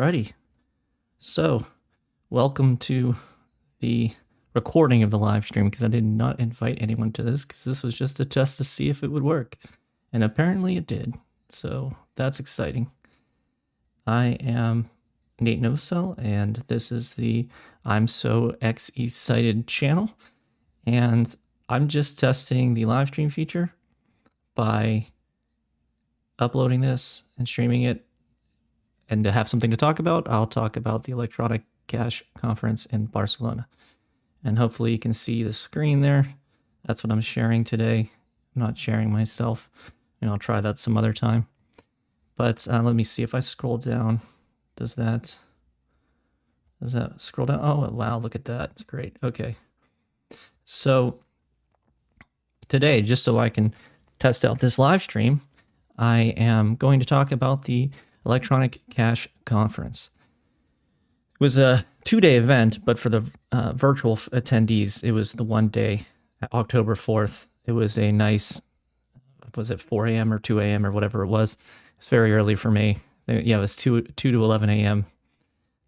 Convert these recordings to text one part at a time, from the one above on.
Alrighty, so welcome to the recording of the live stream, because I did not invite anyone to this because this was just a test to see if it would work, and apparently it did, so that's exciting. I am Nate Novacell, and this is the I'm So Excited channel, and I'm just testing the live stream feature by uploading this and streaming it. And to have something to talk about, I'll talk about the Electronic Cash Conference in Barcelona. And hopefully you can see the screen there. That's what I'm sharing today. I'm not sharing myself. And I'll try that some other time. But let me see if I scroll down. Does that scroll down? Oh, wow, look at that. It's great. Okay. So today, just so I can test out this live stream, I am going to talk about the Electronic Cash Conference. It was a 2-day event, but for the virtual attendees, it was the 1 day, October 4th. It was a nice, was it 4 a.m. or 2 a.m. or whatever it was? It's very early for me. Yeah, it was 2 to 11 a.m.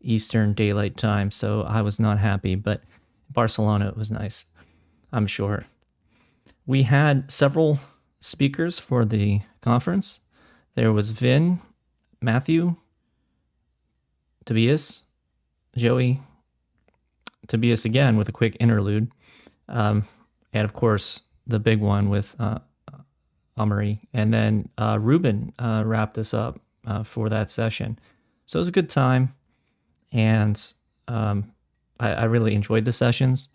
Eastern Daylight Time, so I was not happy, but Barcelona, it was nice, I'm sure. We had several speakers for the conference. There was Vin, Mathieu, Tobias, Joey, Tobias again with a quick interlude, and of course the big one with Amaury, and then Reuben wrapped us up for that session. So it was a good time, and I really enjoyed the sessions.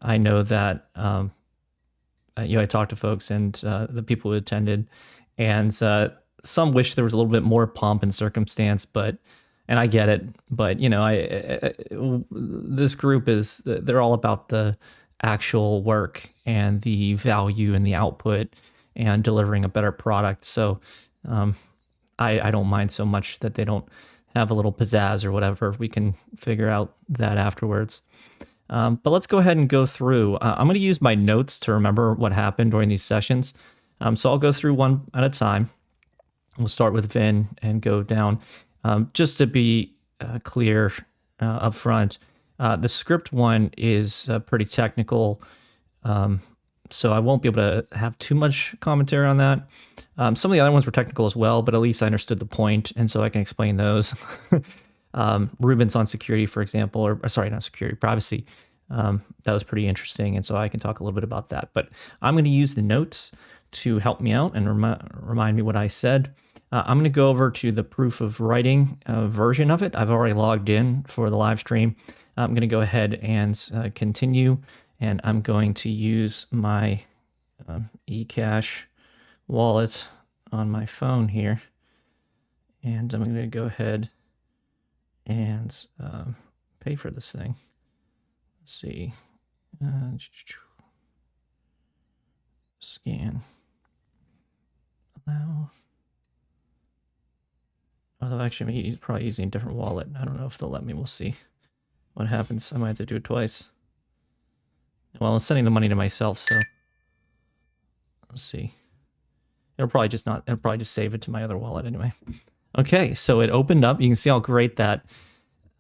I know that I talked to folks and the people who attended, and some wish there was a little bit more pomp and circumstance, and I get it, but this group they're all about the actual work and the value and the output and delivering a better product. So I don't mind so much that they don't have a little pizzazz or whatever. We can figure out that afterwards. But let's go ahead and go through. I'm going to use my notes to remember what happened during these sessions. So I'll go through one at a time. We'll start with Vin and go down. Just to be clear up front, the script one is pretty technical, so I won't be able to have too much commentary on that. Some of the other ones were technical as well, but at least I understood the point, and so I can explain those. Reuben's on security, for example, or sorry, not security, privacy. That was pretty interesting, and so I can talk a little bit about that. But I'm going to use the notes to help me out and remind me what I said. I'm going to go over to the proof of writing version of it. I've already logged in for the live stream. I'm going to go ahead and continue, and I'm going to use my eCash wallet on my phone here, and I'm going to go ahead and pay for this thing. Let's see. Scan. Allow. Although actually, he's probably using a different wallet. I don't know if they'll let me. We'll see what happens. I might have to do it twice. Well, I'm sending the money to myself, so let's see. It'll probably just save it to my other wallet anyway. Okay, so it opened up. You can see how great that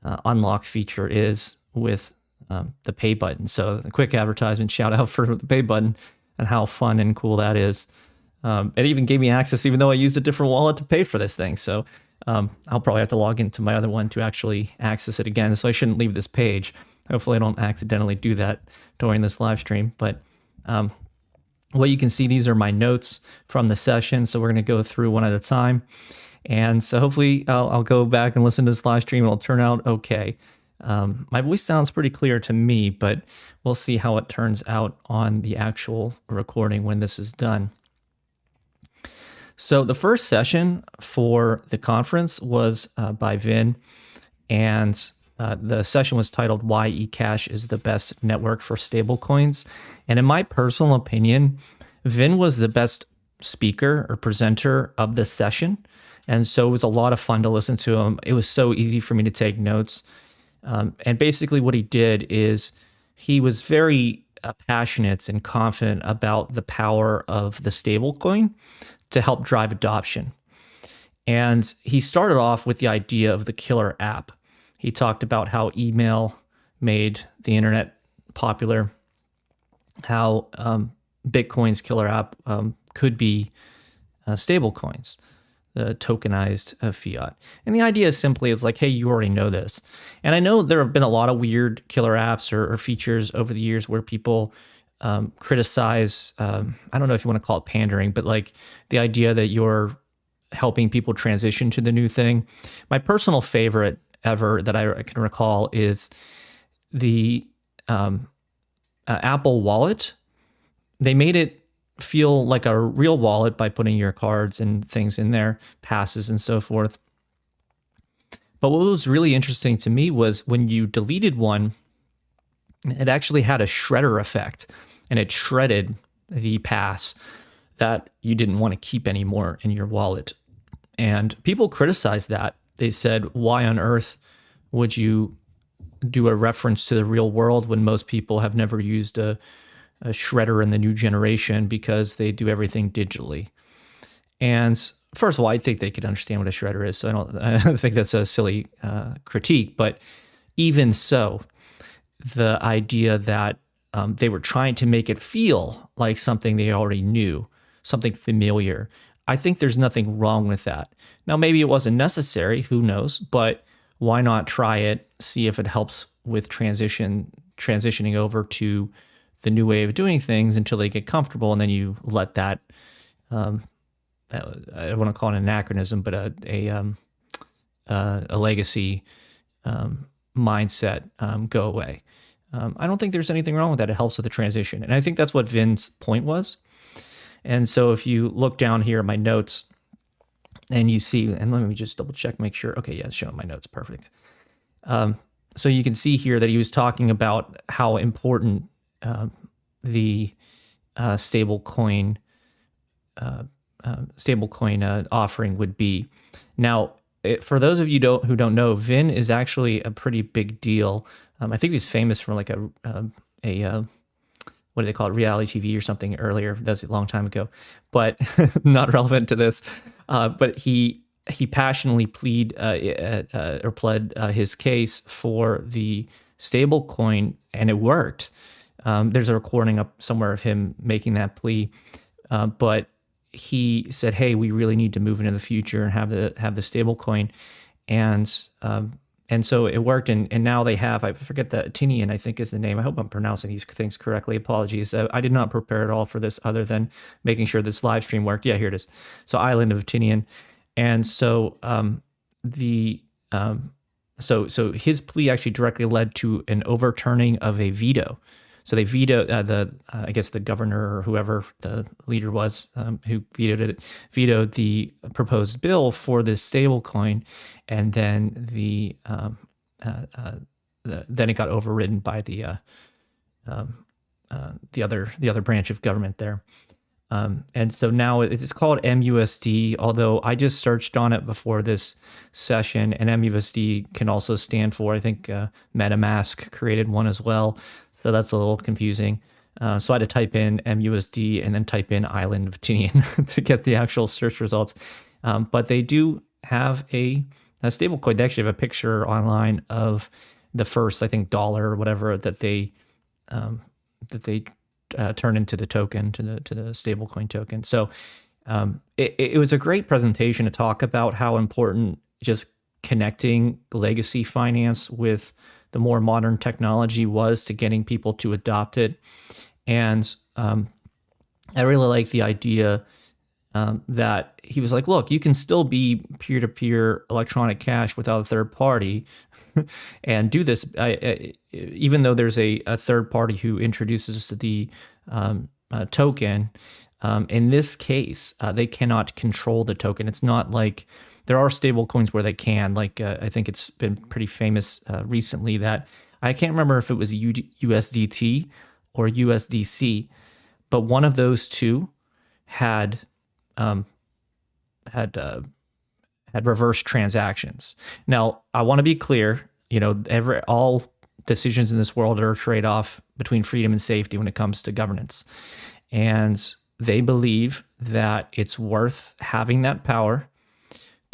unlock feature is with the pay button. So a quick advertisement shout out for the pay button and how fun and cool that is. It even gave me access, even though I used a different wallet to pay for this thing. So I'll probably have to log into my other one to actually access it again. So I shouldn't leave this page. Hopefully I don't accidentally do that during this live stream. But what you can see, these are my notes from the session. So we're going to go through one at a time. And so hopefully I'll go back and listen to this live stream and it'll turn out okay. My voice sounds pretty clear to me, but we'll see how it turns out on the actual recording when this is done. So the first session for the conference was by Vin, and the session was titled Why eCash is the Best Network for Stablecoins. And in my personal opinion, Vin was the best speaker or presenter of this session. And so it was a lot of fun to listen to him. It was so easy for me to take notes. And basically what he did is he was very passionate and confident about the power of the stablecoin to help drive adoption. And he started off with the idea of the killer app. He talked about how email made the internet popular, how Bitcoin's killer app could be stable coins, the tokenized fiat. And the idea is simply, it's like, hey, you already know this. And I know there have been a lot of weird killer apps or features over the years where people criticize, I don't know if you want to call it pandering, but like the idea that you're helping people transition to the new thing. My personal favorite ever that I can recall is the Apple Wallet. They made it feel like a real wallet by putting your cards and things in there, passes and so forth. But what was really interesting to me was when you deleted one, it actually had a shredder effect, and it shredded the pass that you didn't want to keep anymore in your wallet. And people criticized that. They said, why on earth would you do a reference to the real world when most people have never used a shredder in the new generation because they do everything digitally? And first of all, I think they could understand what a shredder is, so I don't think that's a silly critique. But even so, the idea that they were trying to make it feel like something they already knew, something familiar, I think there's nothing wrong with that. Now, maybe it wasn't necessary, who knows, but why not try it, see if it helps with transitioning over to the new way of doing things until they get comfortable, and then you let that, I don't want to call it an anachronism, but a legacy mindset go away. I don't think there's anything wrong with that. It helps with the transition. And I think that's what Vin's point was. And so if you look down here at my notes and you see, and let me just double check, make sure. Okay, yeah, it's showing my notes. Perfect. So you can see here that he was talking about how important the stablecoin offering would be. Now, for those of you who don't know, Vin is actually a pretty big deal. I think he was famous for like a what do they call it, reality TV or something earlier. That was a long time ago, but not relevant to this. But he passionately pled his case for the stable coin, and it worked. There's a recording up somewhere of him making that plea, but he said, "Hey, we really need to move into the future and have the stable coin," and so it worked, and now they have, I forget the Tinian, I think is the name. I hope I'm pronouncing these things correctly. Apologies. I did not prepare at all for this other than making sure this live stream worked. Yeah, here it is. So Island of Tinian. And so so his plea actually directly led to an overturning of a veto. So they vetoed I guess the governor or whoever the leader was who vetoed the proposed bill for this stable coin, and then then it got overridden by the other branch of government there. And so now it's called MUSD, although I just searched on it before this session, and MUSD can also stand for, I think, MetaMask created one as well. So that's a little confusing. So I had to type in MUSD and then type in Island of Tinian to get the actual search results. But they do have a stable coin. They actually have a picture online of the first, I think, dollar or whatever that they turn into the token, to the stablecoin token. So it was a great presentation to talk about how important just connecting legacy finance with the more modern technology was to getting people to adopt it. And I really like the idea that he was like, look, you can still be peer-to-peer electronic cash without a third party and do this, even though there's a third party who introduces the token. In this case, they cannot control the token. It's not like there are stable coins where they can, like I think it's been pretty famous recently that I can't remember if it was USDT or USDC, but one of those two had reverse transactions. Now, I want to be clear, all decisions in this world are a trade-off between freedom and safety when it comes to governance. And they believe that it's worth having that power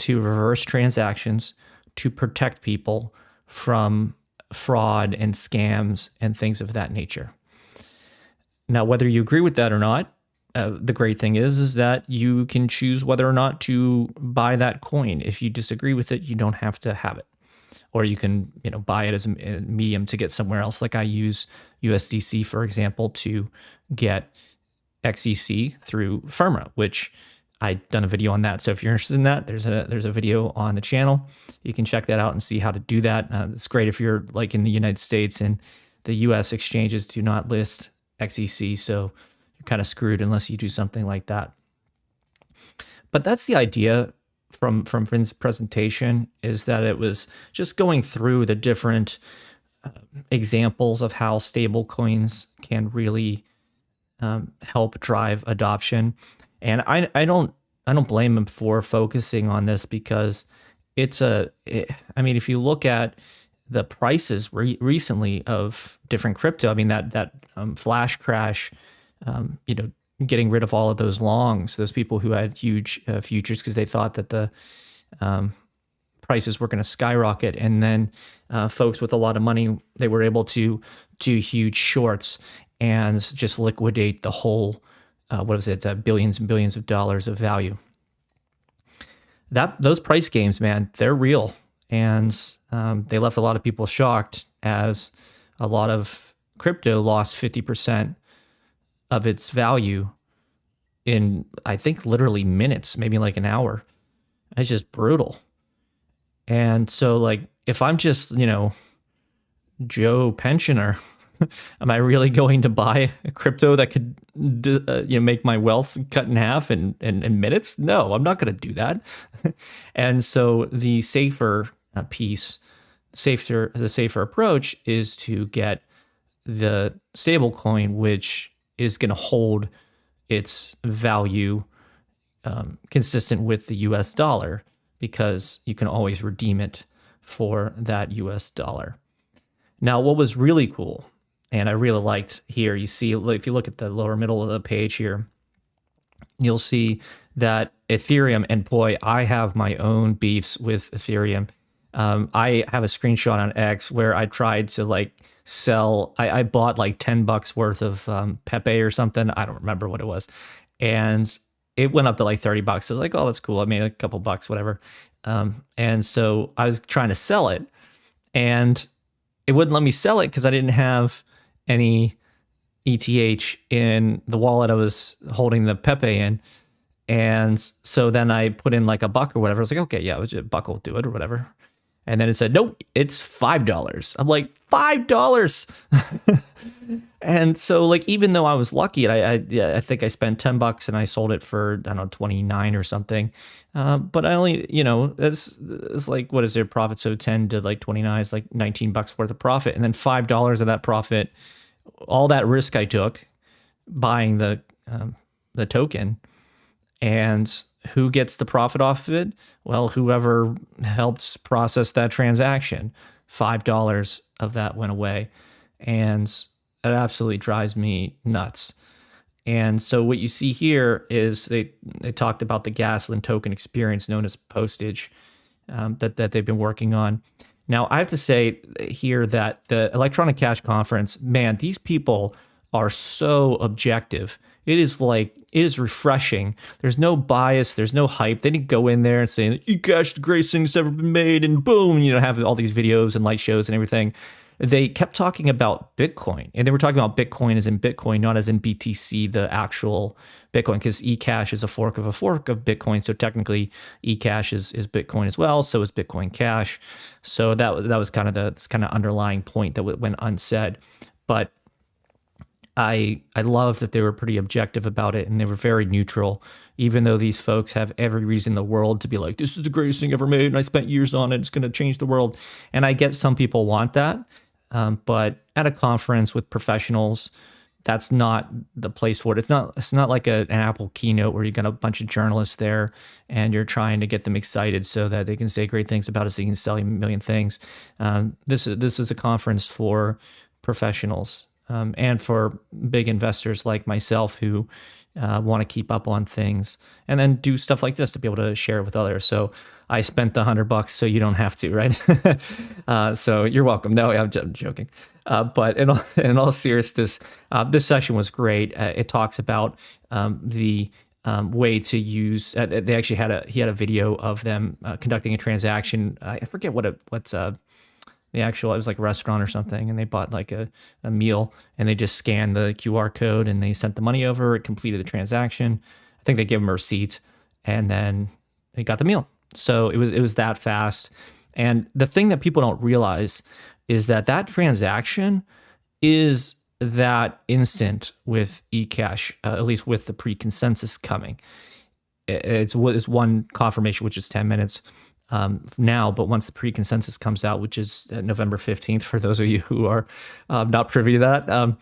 to reverse transactions to protect people from fraud and scams and things of that nature. Now, whether you agree with that or not, the great thing is that you can choose whether or not to buy that coin. If you disagree with it, you don't have to have it. Or you can, buy it as a medium to get somewhere else. Like I use USDC, for example, to get XEC through Firma, which I've done a video on that. So if you're interested in that, there's a video on the channel. You can check that out and see how to do that. It's great if you're like in the United States, and the US exchanges do not list XEC, so you're kind of screwed unless you do something like that. But that's the idea from Finn's presentation, is that it was just going through the different examples of how stable coins can really help drive adoption. And I don't blame him for focusing on this, because if you look at the prices recently of different crypto, I mean, that flash crash, getting rid of all of those longs, those people who had huge futures because they thought that the prices were going to skyrocket. And then folks with a lot of money, they were able to do huge shorts and just liquidate the whole, billions and billions of dollars of value. Those price games, man, they're real. And they left a lot of people shocked, as a lot of crypto lost 50% of its value in, I think, literally minutes, maybe like an hour. It's just brutal. And so, like, if I'm just, Joe pensioner, am I really going to buy a crypto that could, make my wealth cut in half in minutes? No, I'm not going to do that. And so the safer piece, the safer approach is to get the stable coin, which is going to hold its value consistent with the US dollar, because you can always redeem it for that US dollar. Now, what was really cool, and I really liked here, you see, if you look at the lower middle of the page here, you'll see that Ethereum, and boy, I have my own beefs with Ethereum. I have a screenshot on X where I tried to sell. I bought like $10 worth of Pepe or something. I don't remember what it was, and it went up to like $30. I was like, oh, that's cool. I made a couple bucks, whatever. And so I was trying to sell it, and it wouldn't let me sell it because I didn't have any ETH in the wallet I was holding the Pepe in. And so then I put in like a buck or whatever. I was like, okay, yeah, a buck will do it or whatever. And then it said, nope, it's $5. I'm like, $5. And so even though I was lucky, I think I spent $10 and I sold it for, I don't know, 29 or something. But I only, it's like, what is their profit? So 10 to 29 is like $19 worth of profit. And then $5 of that profit, all that risk I took buying the token, and who gets the profit off of it? Well, whoever helped process that transaction. $5 of that went away. And it absolutely drives me nuts. And so what you see here is they talked about the Gasoline token experience known as postage that they've been working on. Now, I have to say here that the Electronic Cash Conference, man, these people are so objective. It is refreshing. There's no bias. There's no hype. They didn't go in there and say, eCash, the greatest thing that's ever been made, and boom, have all these videos and light shows and everything. They kept talking about Bitcoin, and they were talking about Bitcoin as in Bitcoin, not as in BTC, the actual Bitcoin, because eCash is a fork of Bitcoin. So technically eCash is Bitcoin as well. So is Bitcoin Cash. So that was kind of this kind of underlying point that went unsaid. But I love that they were pretty objective about it, and they were very neutral, even though these folks have every reason in the world to be like, this is the greatest thing ever made, and I spent years on it, it's going to change the world. And I get some people want that, but at a conference with professionals, that's not the place for it. It's not like an Apple keynote where you got a bunch of journalists there and you're trying to get them excited so that they can say great things about it, so you can sell you a million things. This is a conference for professionals. And for big investors like myself who want to keep up on things, and then do stuff like this to be able to share it with others. So I spent the $100 so you don't have to, right? So you're welcome. No, I'm joking. But in all seriousness, this session was great. It talks about the way to use. They actually he had a video of them conducting a transaction. I forget what's the actual, it was like a restaurant or something, and they bought like a meal, and they just scanned the QR code and they sent the money over. It completed the transaction. I think they gave them a receipt, and then they got the meal. So it was that fast. And the thing that people don't realize is that transaction is that instant with eCash, at least with the pre-consensus coming. It's one confirmation, which is 10 minutes now, but once the pre-consensus comes out, which is November 15th, for those of you who are not privy to that,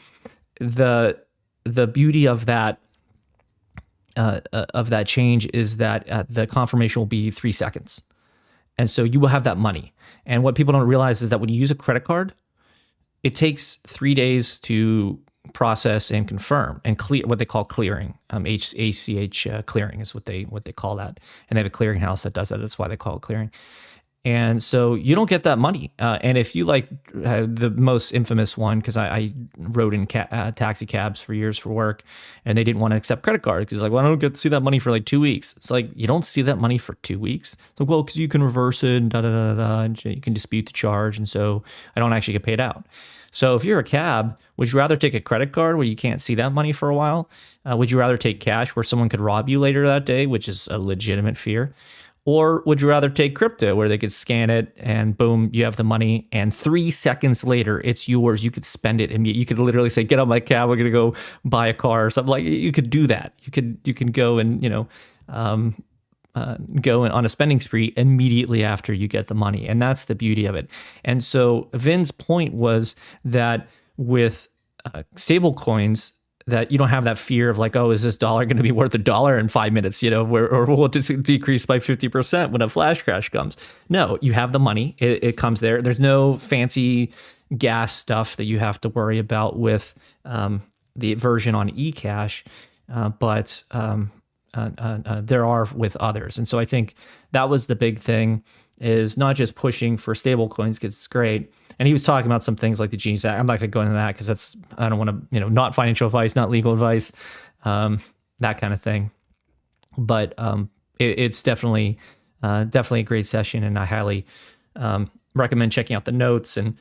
the beauty of that change is that the confirmation will be 3 seconds. And so you will have that money. And what people don't realize is that when you use a credit card, it takes 3 days to process and confirm and clear, what they call clearing. ACH clearing is what they call that. And they have a clearinghouse that does that. That's why they call it clearing. And so you don't get that money. And if you like the most infamous one, because I rode in taxi cabs for years for work, and they didn't want to accept credit cards because like, well, I don't get to see that money for like 2 weeks. It's like, you don't see that money for 2 weeks. So, well, because you can reverse it and and you can dispute the charge. And so I don't actually get paid out. So if you're a cab, would you rather take a credit card where you can't see that money for a while? Would you rather take cash where someone could rob you later that day, which is a legitimate fear? Or would you rather take crypto where they could scan it and boom, you have the money, and 3 seconds later, it's yours. You could spend it immediately. You could literally say, get on my cab, we're going to go buy a car or something. Like, you could do that. You can go and, go on a spending spree immediately after you get the money. And that's the beauty of it. And so Vin's point was that with stable coins, that you don't have that fear of like, oh, is this dollar going to be worth $1 in 5 minutes, or will it decrease by 50% when a flash crash comes? No, you have the money. It comes there. There's no fancy gas stuff that you have to worry about with the version on eCash, but there are with others. And so I think that was the big thing, is not just pushing for stable coins because it's great. And he was talking about some things like the Genius Act. I'm not going to go into that because I don't want to, not financial advice, not legal advice, that kind of thing. But it's definitely a great session, and I highly recommend checking out the notes, and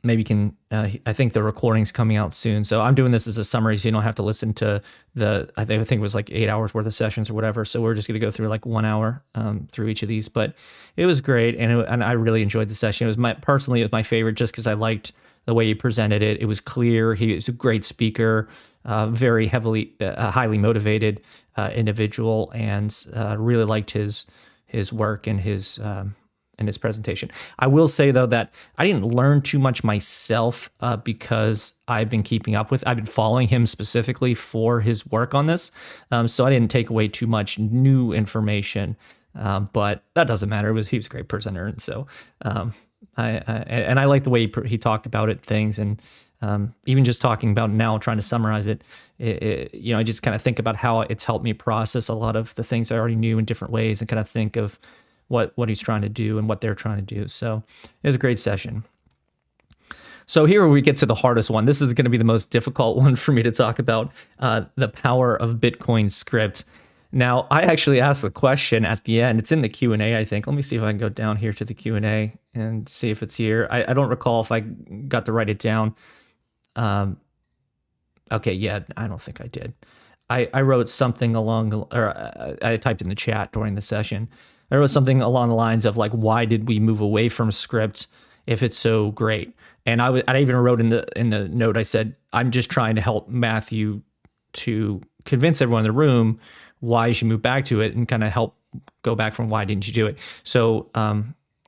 maybe you can, I think the recording's coming out soon. So I'm doing this as a summary so you don't have to listen to I think it was like 8 hours worth of sessions or whatever. So we're just going to go through like 1 hour through each of these. But it was great, and I really enjoyed the session. It was my favorite just because I liked the way he presented it. It was clear. He was a great speaker, very highly motivated individual, and really liked his work and his presentation. I will say though that I didn't learn too much myself because I've been following him specifically for his work on this. So I didn't take away too much new information, but that doesn't matter. He was a great presenter. And so I like the way he talked about things, and even just talking about now, trying to summarize it, I just kind of think about how it's helped me process a lot of the things I already knew in different ways, and kind of think of what he's trying to do and what they're trying to do. So it was a great session. So here we get to the hardest one. This is going to be the most difficult one for me to talk about, the power of Bitcoin script. Now, I actually asked the question at the end. It's in the Q&A, I think. Let me see if I can go down here to the Q&A and see if it's here. I don't recall if I got to write it down. Okay, yeah, I don't think I did. I wrote something I typed in the chat during the session. There was something along the lines of like, why did we move away from script if it's so great? And I even wrote in the note, I said, I'm just trying to help Mathieu to convince everyone in the room why you should move back to it, and kind of help go back from why didn't you do it. So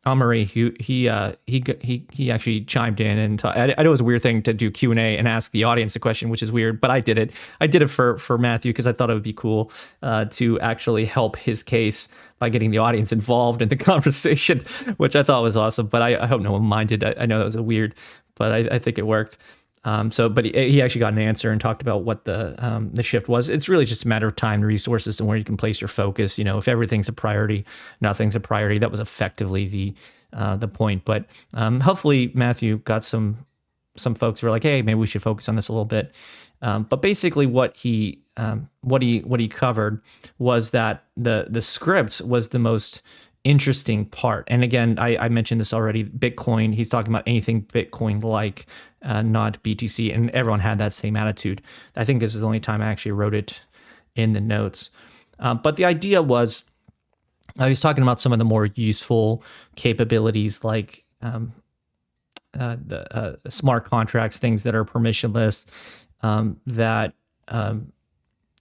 Amaury, he actually chimed in, and I know it was a weird thing to do Q&A and ask the audience a question, which is weird, but I did it. I did it for Mathieu because I thought it would be cool to actually help his case by getting the audience involved in the conversation, which I thought was awesome. But I hope no one minded. I know that was weird, but I think it worked. But he actually got an answer and talked about what the shift was. It's really just a matter of time and resources and where you can place your focus. If everything's a priority, nothing's a priority. That was effectively the point. But hopefully Mathieu got some folks who were like, hey, maybe we should focus on this a little bit. But basically, what he covered was that the script was the most interesting part. And again, I mentioned this already. Bitcoin. He's talking about anything Bitcoin-like, not BTC, and everyone had that same attitude. I think this is the only time I actually wrote it in the notes. But the idea was, he's talking about some of the more useful capabilities, like the smart contracts, things that are permissionless. That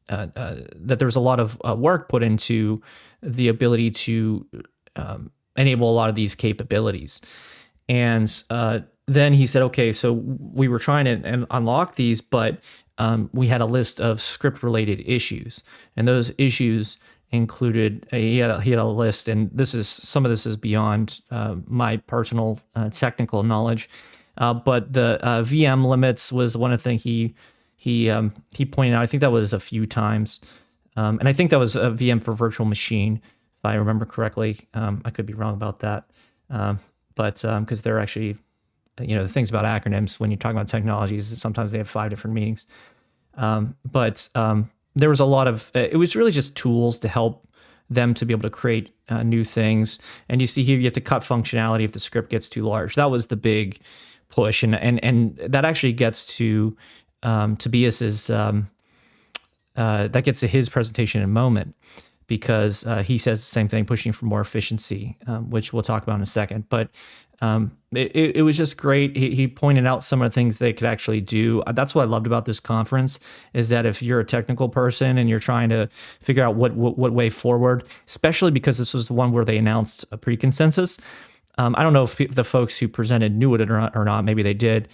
there's a lot of work put into the ability to enable a lot of these capabilities. And then he said, okay, so we were trying to unlock these, but we had a list of script-related issues, and those issues included he had a list, and some of this is beyond my personal technical knowledge, but the VM limits was one of the things he pointed out. I think that was a few times, and I think that was a VM for virtual machine, if I remember correctly. I could be wrong about that, but because they're actually, the things about acronyms when you're talking about technologies, sometimes they have 5 different meanings. But there was a lot of, it was really just tools to help them to be able to create new things. And you see here, you have to cut functionality if the script gets too large. That was the big push. And that actually gets to Tobias's, that gets to his presentation in a moment, because he says the same thing, pushing for more efficiency, which we'll talk about in a second. But it was just great. He pointed out some of the things they could actually do. That's what I loved about this conference, is that if you're a technical person and you're trying to figure out what way forward, especially because this was the one where they announced a pre-consensus. I don't know if the folks who presented knew it or not. Maybe they did.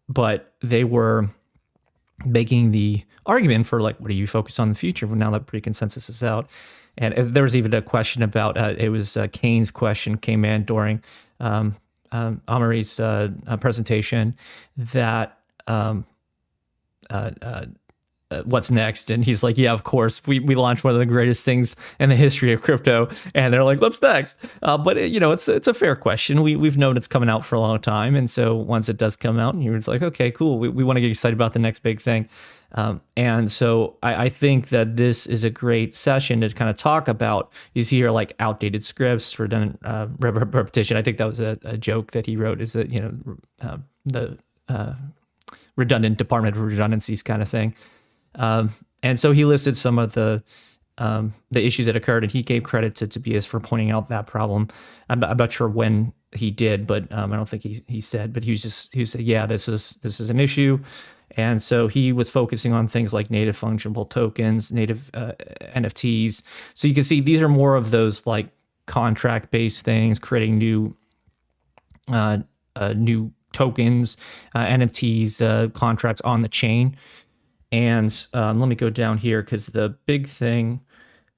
But they were making the argument for, like, what do you focus on in the future now that pre-consensus is out? And there was even a question about, it was Kane's question came in during Amaury's presentation, that what's next? And he's like, yeah, of course, we launched one of the greatest things in the history of crypto. And they're like, what's next? But it's a fair question. We've known it's coming out for a long time. And so once it does come out, he was like, okay, cool. We want to get excited about the next big thing. And so I think that this is a great session to kind of talk about, you see here, like, outdated scripts, redundant repetition. I think that was a joke that he wrote, is that, the redundant department of redundancies kind of thing. And so he listed some of the issues that occurred, and he gave credit to Tobias for pointing out that problem. I'm not sure when he did, but I don't think he said, but he said, yeah, this is an issue. And so he was focusing on things like native fungible tokens, native NFTs. So you can see these are more of those, like, contract-based things, creating new tokens, NFTs, contracts on the chain. And let me go down here, because the big thing,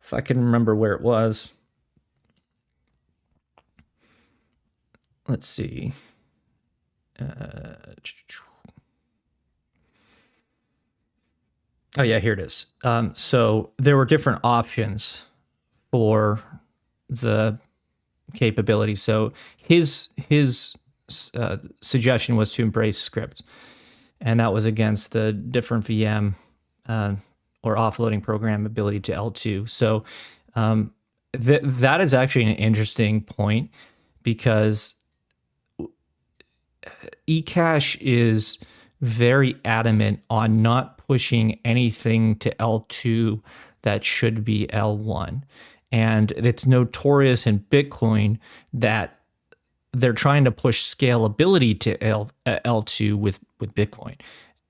if I can remember where it was, let's see. Oh yeah, here it is. So there were different options for the capability. So his suggestion was to embrace script, and that was against the different VM or offloading programmability to L2. So that is actually an interesting point, because eCash is very adamant on not pushing anything to L2 that should be L1. And it's notorious in Bitcoin that they're trying to push scalability to L2 with Bitcoin.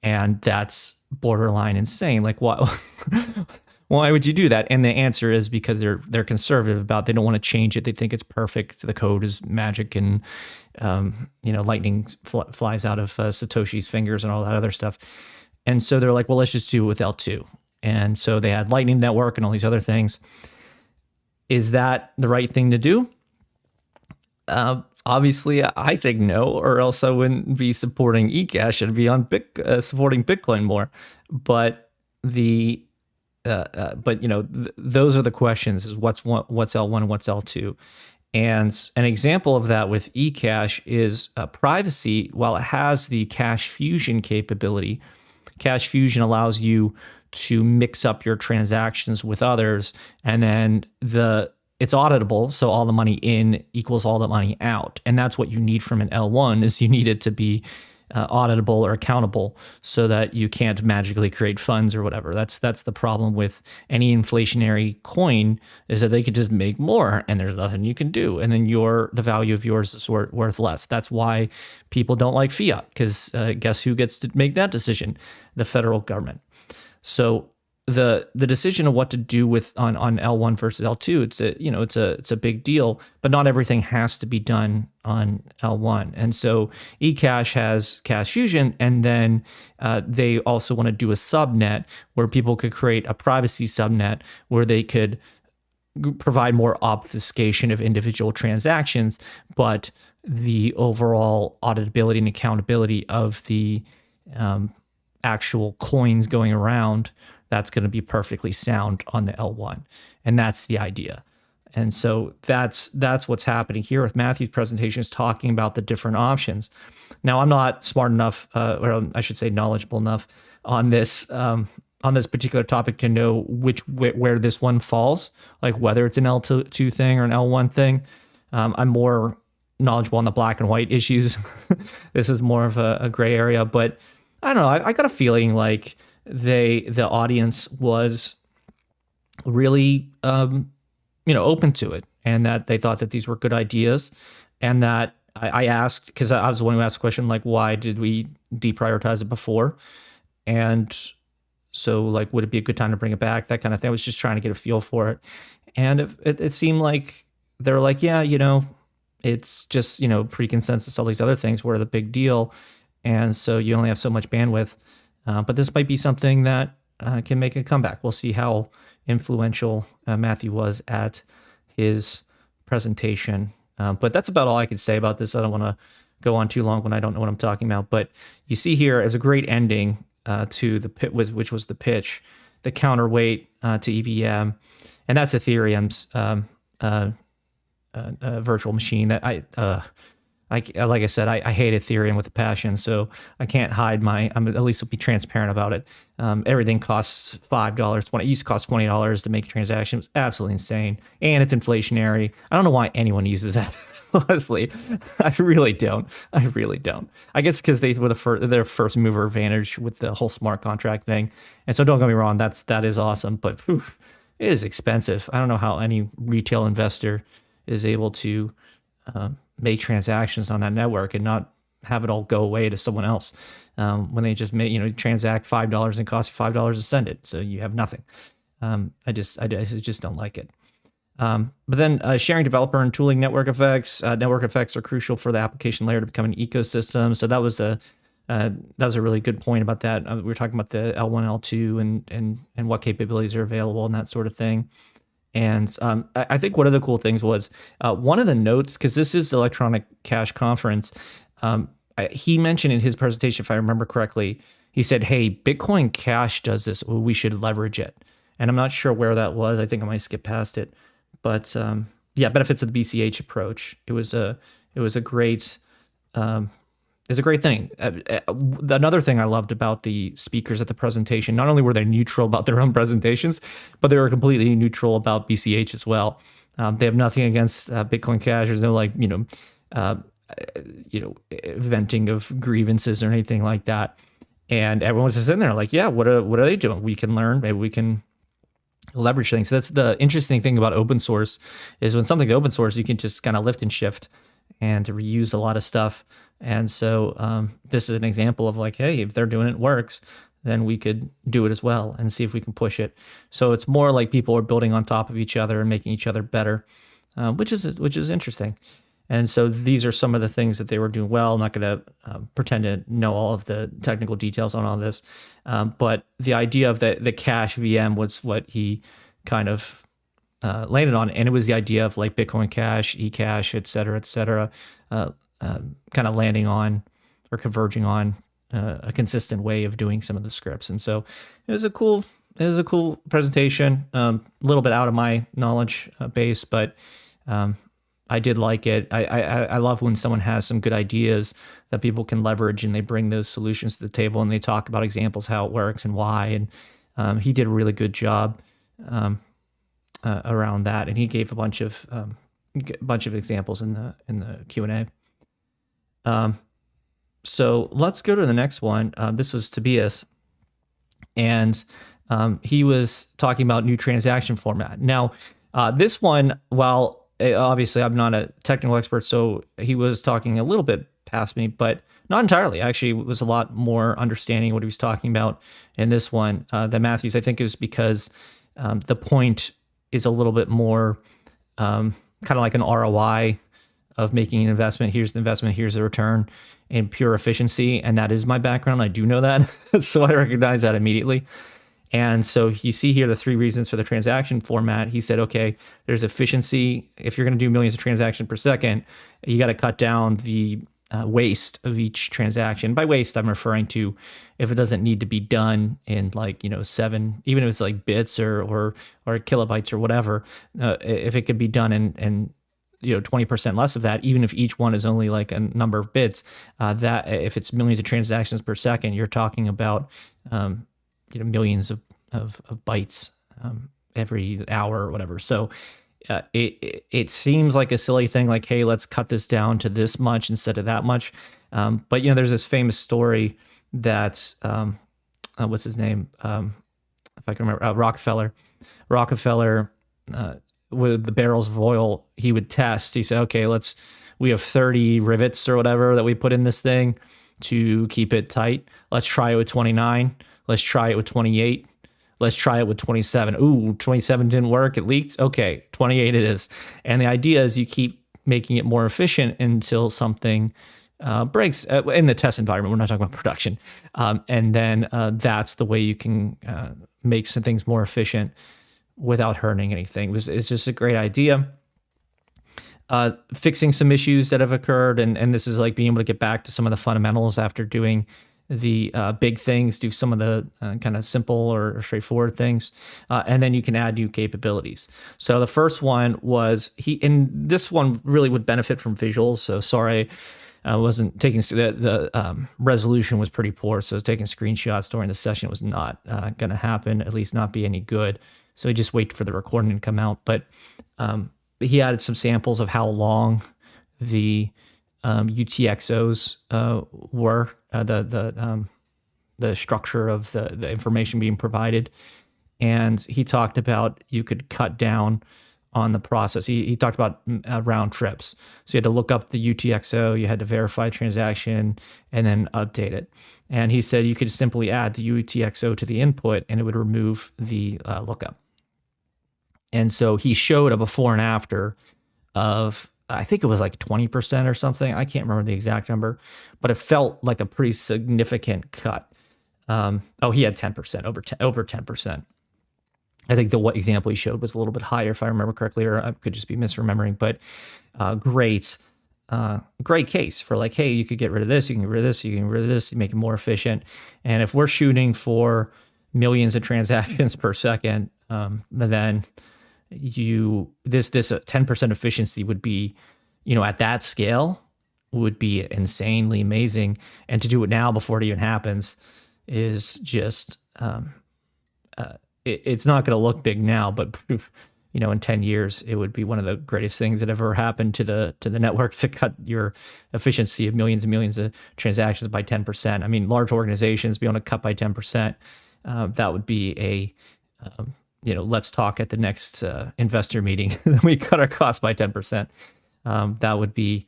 And that's borderline insane. Like, why would you do that? And the answer is because they're conservative about, they don't want to change it. They think it's perfect. The code is magic, and lightning flies out of Satoshi's fingers and all that other stuff. And so they're like, well, let's just do it with L2. And so they had Lightning Network and all these other things. Is that the right thing to do? Obviously, I think no, or else I wouldn't be supporting eCash. I'd be on supporting Bitcoin more. But the but those are the questions: is what's L1 and what's L2. And an example of that with eCash is privacy. While it has the cache fusion capability, cache fusion allows you to mix up your transactions with others, and then it's auditable, so all the money in equals all the money out. And that's what you need from an L1, is you need it to be auditable or accountable, so that you can't magically create funds or whatever. That's the problem with any inflationary coin, is that they could just make more and there's nothing you can do, and then the value of yours is worth less. That's why people don't like fiat, because guess who gets to make that decision? The federal government. So the decision of what to do with on L1 versus L2, it's a big deal, but not everything has to be done on L1. And so eCash has cache fusion, and then they also want to do a subnet where people could create a privacy subnet where they could provide more obfuscation of individual transactions, but the overall auditability and accountability of the actual coins going around, that's going to be perfectly sound on the L1. And that's the idea. And so that's what's happening here with Matthew's presentation, is talking about the different options. Now, I'm not smart enough, or I should say knowledgeable enough on this particular topic to know where this one falls, like whether it's an L2 thing or an L1 thing. I'm more knowledgeable on the black and white issues. This is more of a gray area, but I don't know. I got a feeling like the audience was really open to it, and that they thought that these were good ideas, and that I asked, because I was the one who asked the question, like, why did we deprioritize it before? And so, like, would it be a good time to bring it back? That kind of thing. I was just trying to get a feel for it. And it seemed like they're like, yeah, it's just, pre-consensus, all these other things were the big deal. And so you only have so much bandwidth. But this might be something that can make a comeback. We'll see how influential Matthew was at his presentation. But that's about all I could say about this. I don't want to go on too long when I don't know what I'm talking about. But you see here, it was a great ending to the pit, which was the pitch, the counterweight to EVM. And that's Ethereum's virtual machine that like I said, I hate Ethereum with a passion, so I can't hide I'm at least be transparent about it. Everything costs $5. It used to cost $20 to make a transaction. It was absolutely insane, and it's inflationary. I don't know why anyone uses that. Honestly, I really don't. I guess because they were their first mover advantage with the whole smart contract thing. And so don't get me wrong, that is awesome, but it is expensive. I don't know how any retail investor is able to make transactions on that network and not have it all go away to someone else when they just transact $5 and cost you $5 to send it, so you have nothing. I just don't like it. But then sharing developer and tooling network effects. Network effects are crucial for the application layer to become an ecosystem. So that was a really good point about that. We were talking about the L1, L2, and what capabilities are available and that sort of thing. And I think one of the cool things was one of the notes, because this is the Electronic Cash Conference, he mentioned in his presentation, if I remember correctly, he said, hey, Bitcoin Cash does this. We should leverage it. And I'm not sure where that was. I think I might skip past it. But benefits of the BCH approach. It was a great It's a great thing. Another thing I loved about the speakers at the presentation, not only were they neutral about their own presentations, but they were completely neutral about BCH as well. They have nothing against Bitcoin Cash. There's no venting of grievances or anything like that. And everyone's just in there like, yeah, what are they doing? We can learn. Maybe we can leverage things. So that's the interesting thing about open source, is when something's open source, you can just kind of lift and shift and reuse a lot of stuff. And so this is an example of like, hey, if they're doing it works, then we could do it as well and see if we can push it. So it's more like people are building on top of each other and making each other better, which is interesting. And so these are some of the things that they were doing well. I'm not going to pretend to know all of the technical details on all this, but the idea of the cache VM was what he kind of landed on, and it was the idea of like Bitcoin Cash, eCash, et cetera, kind of landing on or converging on a consistent way of doing some of the scripts. And so it was a cool presentation. A little bit out of my knowledge base, but I did like it. I love when someone has some good ideas that people can leverage, and they bring those solutions to the table, and they talk about examples, how it works and why. And he did a really good job around that, and he gave a bunch of examples in the Q&A. So let's go to the next one. This was Tobias, and he was talking about new transaction format. Now, this one, while obviously I'm not a technical expert, so he was talking a little bit past me, but not entirely. Actually, it was a lot more understanding what he was talking about in this one than Matthew's. I think it was because the point is a little bit more kind of like an ROI of making an investment. Here's the investment, here's the return, and pure efficiency. And that is my background. I do know that. So I recognize that immediately. And so you see here the 3 reasons for the transaction format. He said, okay, there's efficiency. If you're going to do millions of transactions per second, you got to cut down the waste of each transaction. By waste, I'm referring to if it doesn't need to be done in 7, even if it's like bits or kilobytes or whatever, if it could be done in 20% less of that, even if each one is only like a number of bits, that if it's millions of transactions per second, you're talking about millions of bytes every hour or whatever. So it seems like a silly thing, like, hey, let's cut this down to this much instead of that much. But there's this famous story that what's his name? If I can remember, Rockefeller. With the barrels of oil he would test. He said, okay, we have 30 rivets or whatever that we put in this thing to keep it tight. Let's try it with 29. Let's try it with 28. Let's try it with 27. Ooh, 27 didn't work. It leaked. Okay, 28 it is. And the idea is you keep making it more efficient until something breaks in the test environment. We're not talking about production. And then that's the way you can make some things more efficient without hurting anything. It's just a great idea. Fixing some issues that have occurred. And this is like being able to get back to some of the fundamentals after doing the big things, do some of the kind of simple or straightforward things, and then you can add new capabilities. So the first one was and this one really would benefit from visuals. So sorry, I wasn't taking the resolution was pretty poor, so I was taking screenshots during the session. It was not going to happen, at least not be any good. So just wait for the recording to come out. But he added some samples of how long the UTXOs were, the structure of the information being provided. And he talked about you could cut down on the process. He talked about round trips. So you had to look up the UTXO, you had to verify transaction, and then update it. And he said you could simply add the UTXO to the input and it would remove the lookup. And so he showed a before and after of, I think it was like 20% or something. I can't remember the exact number, but it felt like a pretty significant cut. He had 10%, over 10%. I think the example he showed was a little bit higher, if I remember correctly, or I could just be misremembering. But great case for like, hey, you could get rid of this, you can get rid of this, you can get rid of this, you make it more efficient. And if we're shooting for millions of transactions per second, then this 10% efficiency would be, at that scale, would be insanely amazing. And to do it now before it even happens is just it's not going to look big now, but in 10 years it would be one of the greatest things that ever happened to the network, to cut your efficiency of millions and millions of transactions by 10%. I mean, large organizations be able to cut by 10%. That would be let's talk at the next investor meeting. We cut our costs by 10%. That would be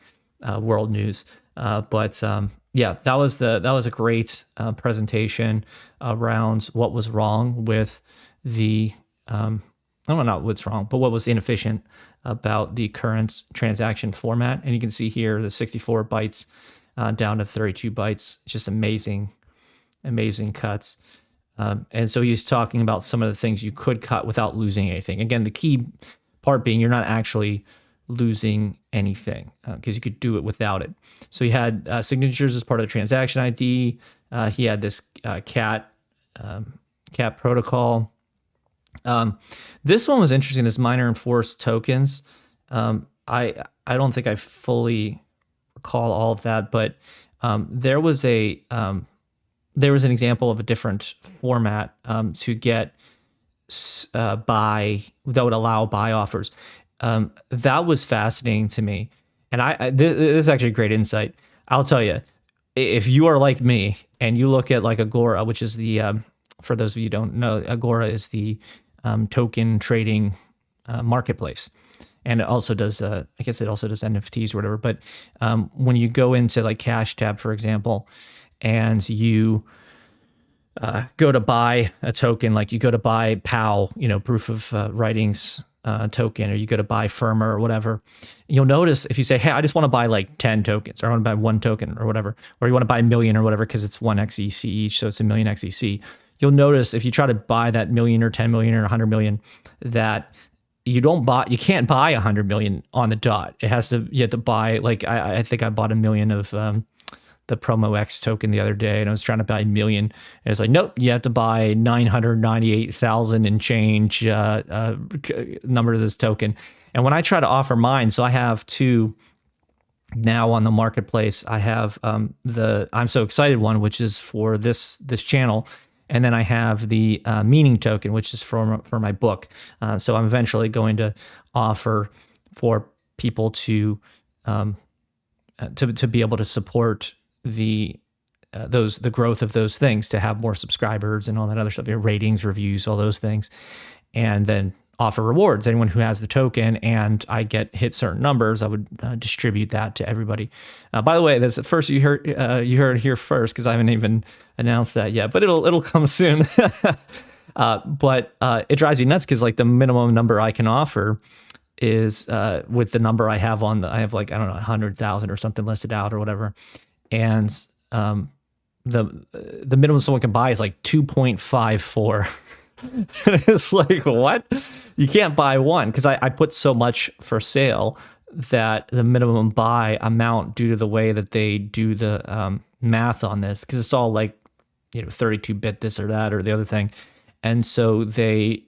world news. That was a great presentation around what was wrong with the not what's wrong, but what was inefficient about the current transaction format. And you can see here the 64 bytes down to 32 bytes. Just amazing cuts. And so he's talking about some of the things you could cut without losing anything. Again, the key part being you're not actually losing anything because you could do it without it. So he had signatures as part of the transaction ID. He had this cat protocol. This one was interesting. This miner enforced tokens. I don't think I fully recall all of that, but there was an example of a different format to get buy that would allow buy offers. That was fascinating to me, and this is actually a great insight. I'll tell you, if you are like me and you look at like Agora, which is the for those of you who don't know, Agora is the token trading marketplace, and it also does I guess it also does NFTs or whatever. But when you go into like Cash Tab, for example, and you go to buy a token, like you go to buy POW, proof of writings token, or you go to buy Firma or whatever, you'll notice if you say, hey, I just want to buy like 10 tokens, or I want to buy one token or whatever, or you want to buy a million or whatever, because it's 1 XEC each, so it's a million XEC. You'll notice if you try to buy that million or 10 million or 100 million, that you can't buy 100 million on the dot. You have to buy, like, I think I bought 1 million of the Promo X token the other day, and I was trying to buy 1 million. And it's like, nope, you have to buy 998,000 and change number of this token. And when I try to offer mine, so I have two now on the marketplace. I have the I'm So Excited one, which is for this channel. And then I have the meaning token, which is for my book. So I'm eventually going to offer for people to be able to support the growth of those things, to have more subscribers and all that other stuff, ratings, reviews, all those things, and then offer rewards. Anyone who has the token and I hit certain numbers, I would distribute that to everybody. By the way, that's at first you heard it here first, because I haven't even announced that yet, but it'll come soon. But it drives me nuts because like the minimum number I can offer is with the number I have I have like, I don't know, 100,000 or something listed out or whatever. And the minimum someone can buy is like 2.54. It's like, what? You can't buy one, because I put so much for sale that the minimum buy amount, due to the way that they do the math on this, because it's all like 32-bit this or that or the other thing, and so they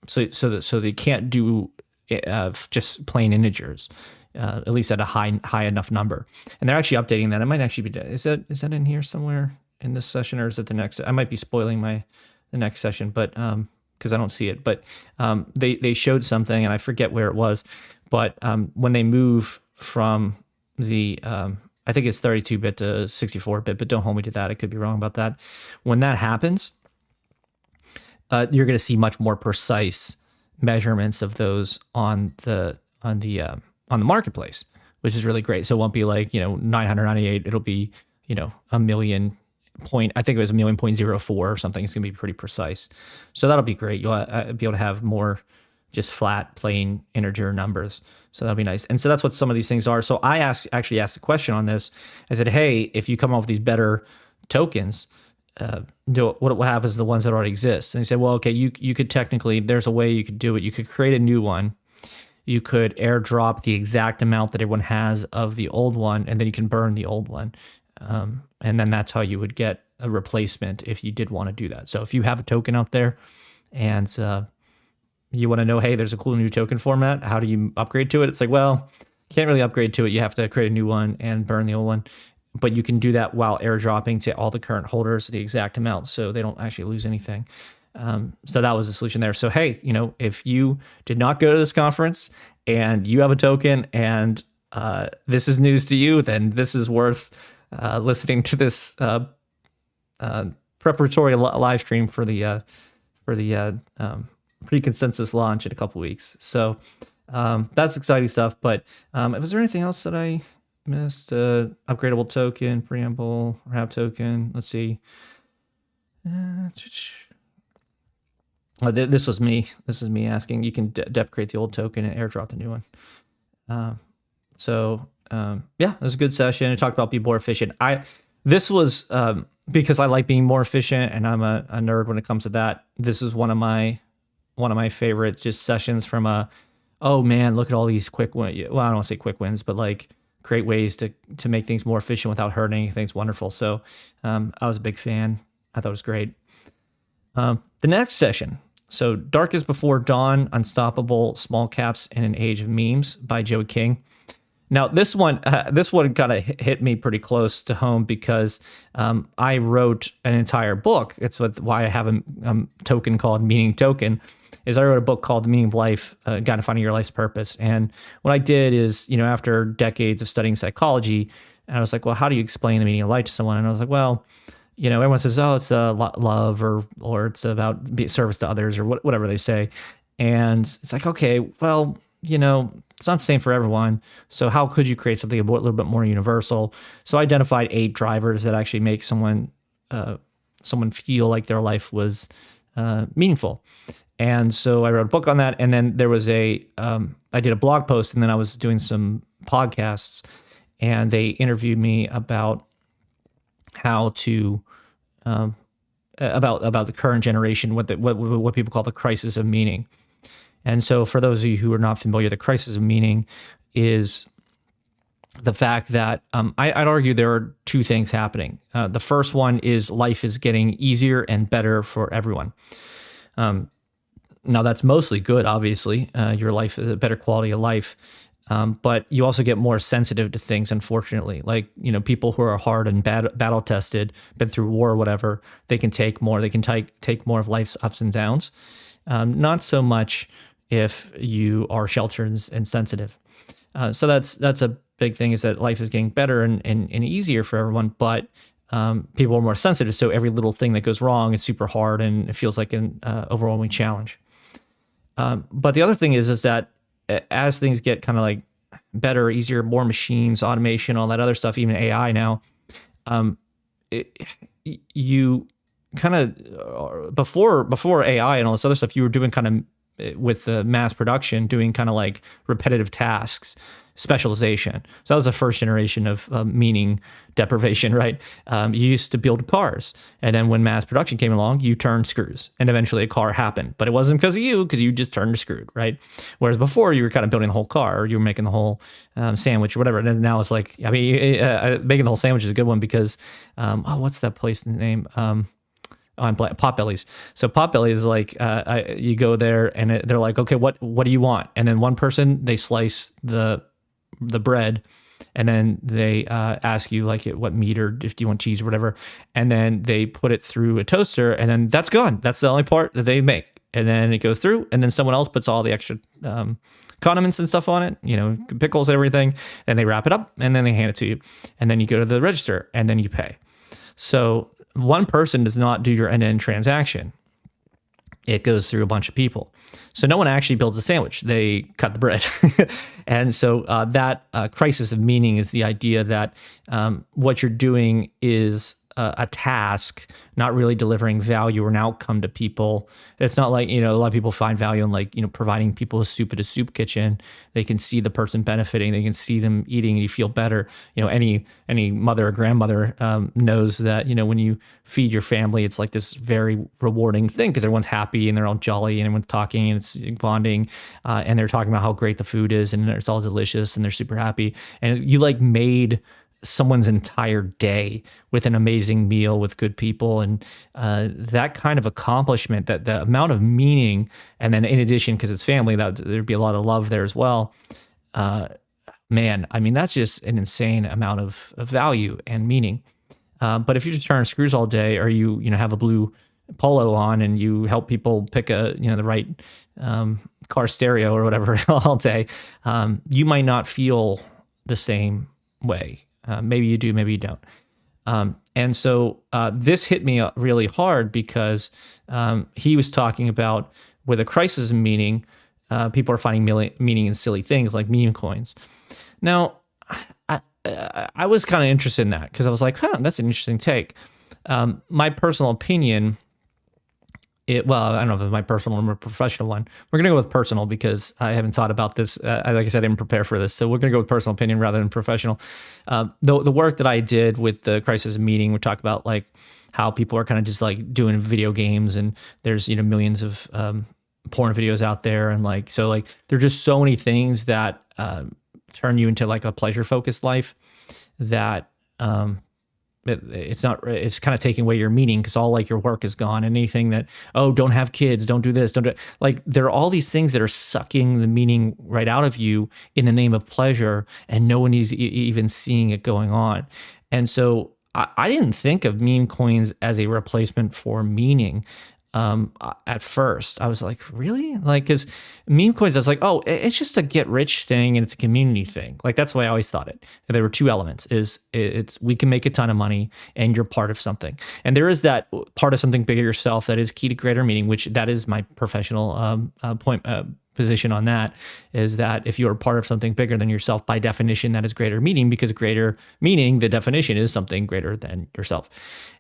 so they can't do just plain integers. At least at a high enough number, and they're actually updating that. It might actually be. Is that in here somewhere in this session, or is it the next? I might be spoiling the next session, but because I don't see it. But they showed something, and I forget where it was. But when they move from the I think it's 32-bit to 64-bit, but don't hold me to that. I could be wrong about that. When that happens, you're going to see much more precise measurements of those on the marketplace, which is really great. So it won't be like 998. It'll be a million point. I think it was 1,000,000.04 or something. It's gonna be pretty precise. So that'll be great. You'll be able to have more just flat, plain integer numbers. So that'll be nice. And so that's what some of these things are. So I actually asked a question on this. I said, hey, if you come up with these better tokens, what happens to the ones that already exist? And he said, well, okay, you could technically, there's a way you could do it. You could create a new one. You could airdrop the exact amount that everyone has of the old one, and then you can burn the old one. And then that's how you would get a replacement if you did want to do that. So if you have a token out there and you want to know, hey, there's a cool new token format, how do you upgrade to it? It's like, well, can't really upgrade to it. You have to create a new one and burn the old one. But you can do that while airdropping to all the current holders the exact amount, so they don't actually lose anything. So that was the solution there. So, hey, if you did not go to this conference and you have a token and this is news to you, then this is worth listening to this preparatory live stream for the pre-consensus launch in a couple weeks. So that's exciting stuff. But was there anything else that I missed? Upgradable token, preamble, wrap token. Let's see. This was me. This is me asking. You can deprecate the old token and airdrop the new one. Yeah, it was a good session. I talked about being more efficient. This was because I like being more efficient, and I'm a nerd when it comes to that. This is one of my favorite just sessions from a oh man, look at all these quick wins. Well, I don't want to say quick wins, but like great ways to make things more efficient without hurting anything's wonderful. So I was a big fan. I thought it was great. The next session. So Darkest Before Dawn, Unstoppable, Small Caps in an Age of Memes by Joey King. Now this one kind of hit me pretty close to home because I wrote an entire book. It's why I have a token called Meaning Token. Is I wrote a book called The Meaning of Life, Guide to Finding Your Life's Purpose. And what I did is, after decades of studying psychology, and I was like, well, how do you explain the meaning of life to someone? And I was like, well, everyone says, oh, it's love or it's about service to others or whatever they say. And it's like, okay, well, it's not the same for everyone. So how could you create something a little bit more universal? So I identified 8 drivers that actually make someone feel like their life was meaningful. And so I wrote a book on that. And then there was I did a blog post, and then I was doing some podcasts, and they interviewed me about how to, about the current generation, what people call the crisis of meaning. And so for those of you who are not familiar, the crisis of meaning is the fact that I'd argue there are 2 things happening. The first one is life is getting easier and better for everyone. Now that's mostly good, obviously. Your life is a better quality of life. But you also get more sensitive to things, unfortunately. Like, people who are hard and battle tested, been through war or whatever, they can take more. They can take more of life's ups and downs. Not so much if you are sheltered and sensitive. So that's a big thing, is that life is getting better and easier for everyone, but people are more sensitive. So every little thing that goes wrong is super hard, and it feels like an overwhelming challenge. But the other thing is that as things get kind of like better, easier, more machines, automation, all that other stuff, even AI now, you kind of before AI and all this other stuff, you were doing kind of with the mass production, doing kind of like repetitive tasks, specialization. So that was the first generation of meaning deprivation, right? You used to build cars, and then when mass production came along, you turned screws, and eventually a car happened. But it wasn't because you just turned a screw, right? Whereas before, you were kind of building the whole car, or you were making the whole sandwich or whatever. And then now it's like, making the whole sandwich is a good one because, what's that place name? On Potbellies. So Potbelly is like, you go there and they're like, okay, what do you want? And then one person, they slice the bread, and then they ask you like what meat, or if you want cheese or whatever, and then they put it through a toaster, and then that's gone. That's the only part that they make, and then it goes through, and then someone else puts all the extra condiments and stuff on it, pickles and everything, and they wrap it up, and then they hand it to you, and then you go to the register, and then you pay. So one person does not do your end-to-end transaction. It goes through a bunch of people. So no one actually builds a sandwich. They cut the bread. And so that crisis of meaning is the idea that what you're doing is a task, not really delivering value or an outcome to people. It's not like, a lot of people find value in like, providing people a soup at a soup kitchen. They can see the person benefiting. They can see them eating, and you feel better. Any mother or grandmother knows that, when you feed your family, it's like this very rewarding thing because everyone's happy and they're all jolly and everyone's talking and it's bonding, and they're talking about how great the food is and it's all delicious and they're super happy. And you like made someone's entire day with an amazing meal with good people, and that kind of accomplishment, that the amount of meaning, and then in addition, because it's family, that there'd be a lot of love there as well. Man, that's just an insane amount of value and meaning. But if you just turn screws all day, or you have a blue polo on and you help people pick the right car stereo or whatever all day, you might not feel the same way. Maybe you do, maybe you don't. And so this hit me really hard because he was talking about with a crisis of meaning, people are finding meaning in silly things like meme coins. Now, I was kind of interested in that because I was like, that's an interesting take. My personal opinion, I don't know if it's my personal or my professional one. We're going to go with personal because I haven't thought about this. Like I said, I didn't prepare for this. So we're going to go with personal opinion rather than professional. The work that I did with the crisis of meaning, we talk about like how people are kind of just like doing video games, and there's, millions of porn videos out there, and like so like there're just so many things that turn you into like a pleasure focused life that it's kind of taking away your meaning, because all like your work is gone. Anything that, oh, don't have kids, don't do this, don't do, like there are all these things that are sucking the meaning right out of you in the name of pleasure, and no one is even seeing it going on. And so I didn't think of meme coins as a replacement for meaning. At first I was like, really? Like, cause meme coins, I was like, oh, it's just a get rich thing and it's a community thing. Like, that's the way I always thought it. And there were two elements: is it's, we can make a ton of money and you're part of something. And there is that part of something bigger yourself that is key to greater meaning, which that is my professional position on that, is that if you're part of something bigger than yourself, by definition, that is greater meaning, because greater meaning, the definition is something greater than yourself.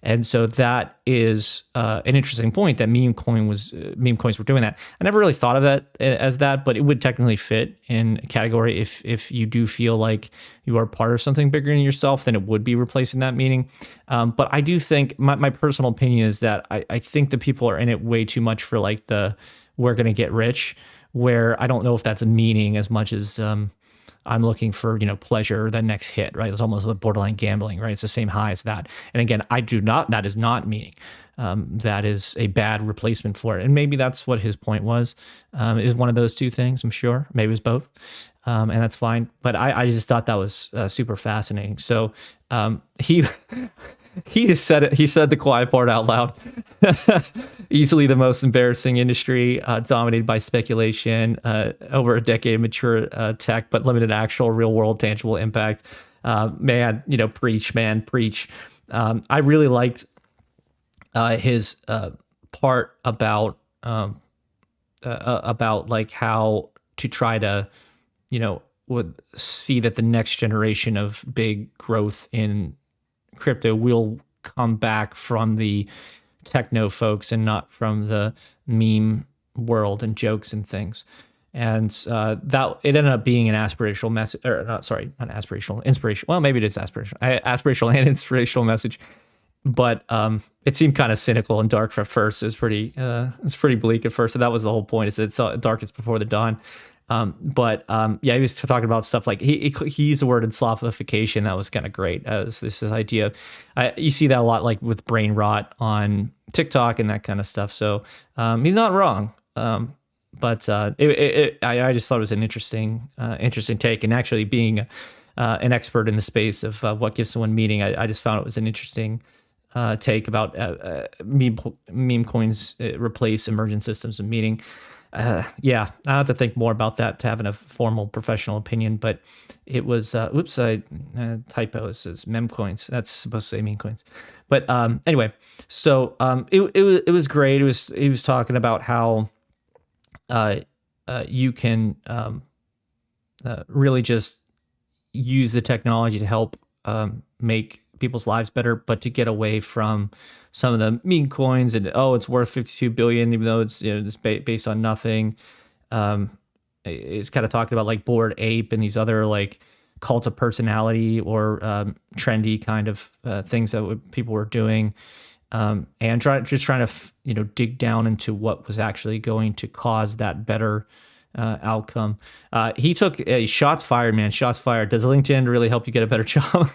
And so that is an interesting point, that meme coins were doing that. I never really thought of that as that, but it would technically fit in a category. If you do feel like you are part of something bigger than yourself, then it would be replacing that meaning. But I do think my personal opinion is that I think the people are in it way too much for like the, we're going to get rich, where I don't know if that's a meaning as much as I'm looking for, pleasure, that next hit, right? It's almost like borderline gambling, right? It's the same high as that. And again, that is not meaning. That is a bad replacement for it. And maybe that's what his point was, is one of those two things, I'm sure. Maybe it was both. And that's fine. But I just thought that was super fascinating. So he just said it. He said the quiet part out loud. Easily the most embarrassing industry, dominated by speculation, over a decade of mature tech, but limited actual real world tangible impact. Preach. I really liked his part about like how to try to, would see that the next generation of big growth in crypto will come back from the techno folks and not from the meme world and jokes and things. And that it ended up being an aspirational message, or not aspirational, inspirational. Well, maybe it is aspirational and inspirational message. But it seemed kind of cynical and dark at first. It's pretty bleak at first. So that was the whole point, is it's darkest before the dawn. He was talking about stuff like he used the word slopification. That was kind of great. This idea, you see that a lot, like with brain rot on TikTok and that kind of stuff. So he's not wrong. I just thought it was an interesting take. And actually being an expert in the space of what gives someone meaning, I just found it was an interesting take about meme coins replace emergent systems of meaning. I have to think more about that to have a formal professional opinion, but it was, typo, it says mem coins. That's supposed to say meme coins. But anyway, so it was great. He was talking about how you can really just use the technology to help make people's lives better, but to get away from some of the meme coins and, it's worth 52 billion, even though it's, it's based on nothing. It's kind of talking about like Bored Ape and these other like cult of personality or trendy kind of things that people were doing, and trying to dig down into what was actually going to cause that better outcome. He took shots fired, man. Shots fired. Does LinkedIn really help you get a better job?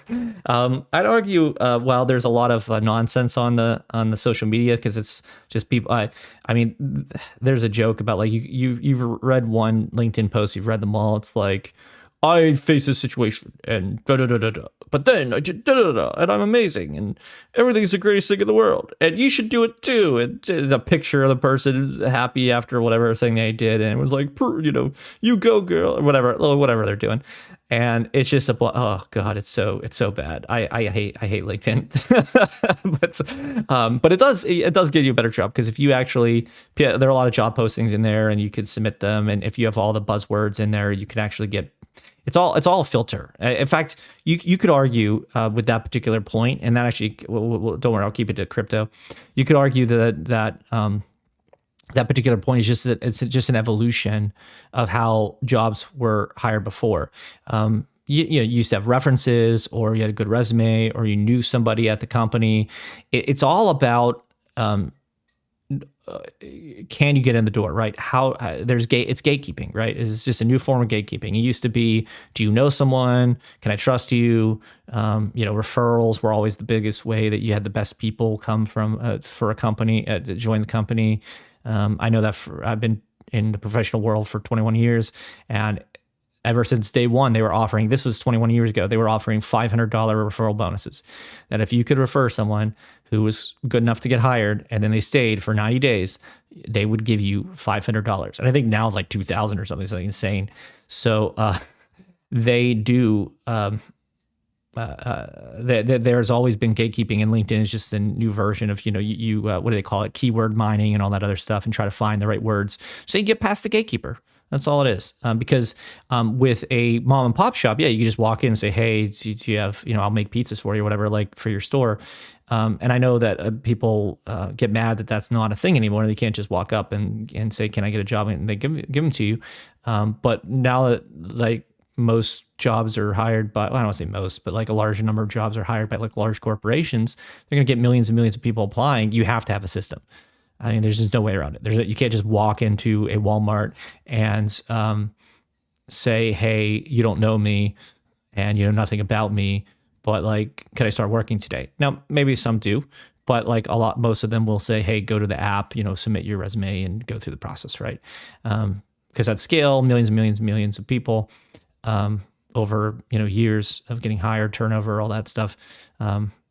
I'd argue, while there's a lot of nonsense on the social media, because it's just people. I mean, there's a joke about like you've read one LinkedIn post, you've read them all. It's like, I face this situation and da da da da da, but then I did da da da, and I'm amazing and everything's the greatest thing in the world, and you should do it too. And the picture of the person happy after whatever thing they did, and it was like, you go girl, or whatever they're doing, and it's just oh god, it's so bad. I hate LinkedIn, but it does give you a better job, because if you actually, there are a lot of job postings in there, and you could submit them, and if you have all the buzzwords in there, you can actually get. It's all a filter. In fact, you could argue with that particular point, and that actually, don't worry, I'll keep it to crypto. You could argue that particular point is just that it's just an evolution of how jobs were hired before. You used to have references, or you had a good resume, or you knew somebody at the company. It's all about can you get in the door, right? How it's gatekeeping, right? It's just a new form of gatekeeping. It used to be, do you know someone? Can I trust you? Referrals were always the biggest way that you had the best people come from for a company to join the company. I know that I've been in the professional world for 21 years, and ever since day one, they were offering, this was 21 years ago, they were offering $500 referral bonuses. That if you could refer someone who was good enough to get hired and then they stayed for 90 days, they would give you $500. And I think now it's like 2,000 or something insane. So they do, there's always been gatekeeping, and LinkedIn is just a new version of, you what do they call it? Keyword mining and all that other stuff, and try to find the right words so you get past the gatekeeper. That's all it is. Because with a mom and pop shop, you can just walk in and say, hey, do you have, I'll make pizzas for you, whatever, like for your store. And I know that people get mad that that's not a thing anymore. They can't just walk up and say, can I get a job? And they give them to you. But now that like most jobs are hired by, well, I don't want to say most, but like a large number of jobs are hired by like large corporations, they're going to get millions and millions of people applying. You have to have a system. I mean, there's just no way around it. You can't just walk into a Walmart and say, hey, you don't know me and you know nothing about me, but like, can I start working today? Now, maybe some do, but like most of them will say, hey, go to the app, submit your resume and go through the process, right? Because at scale, millions and millions and millions of people over, years of getting hired, turnover, all that stuff,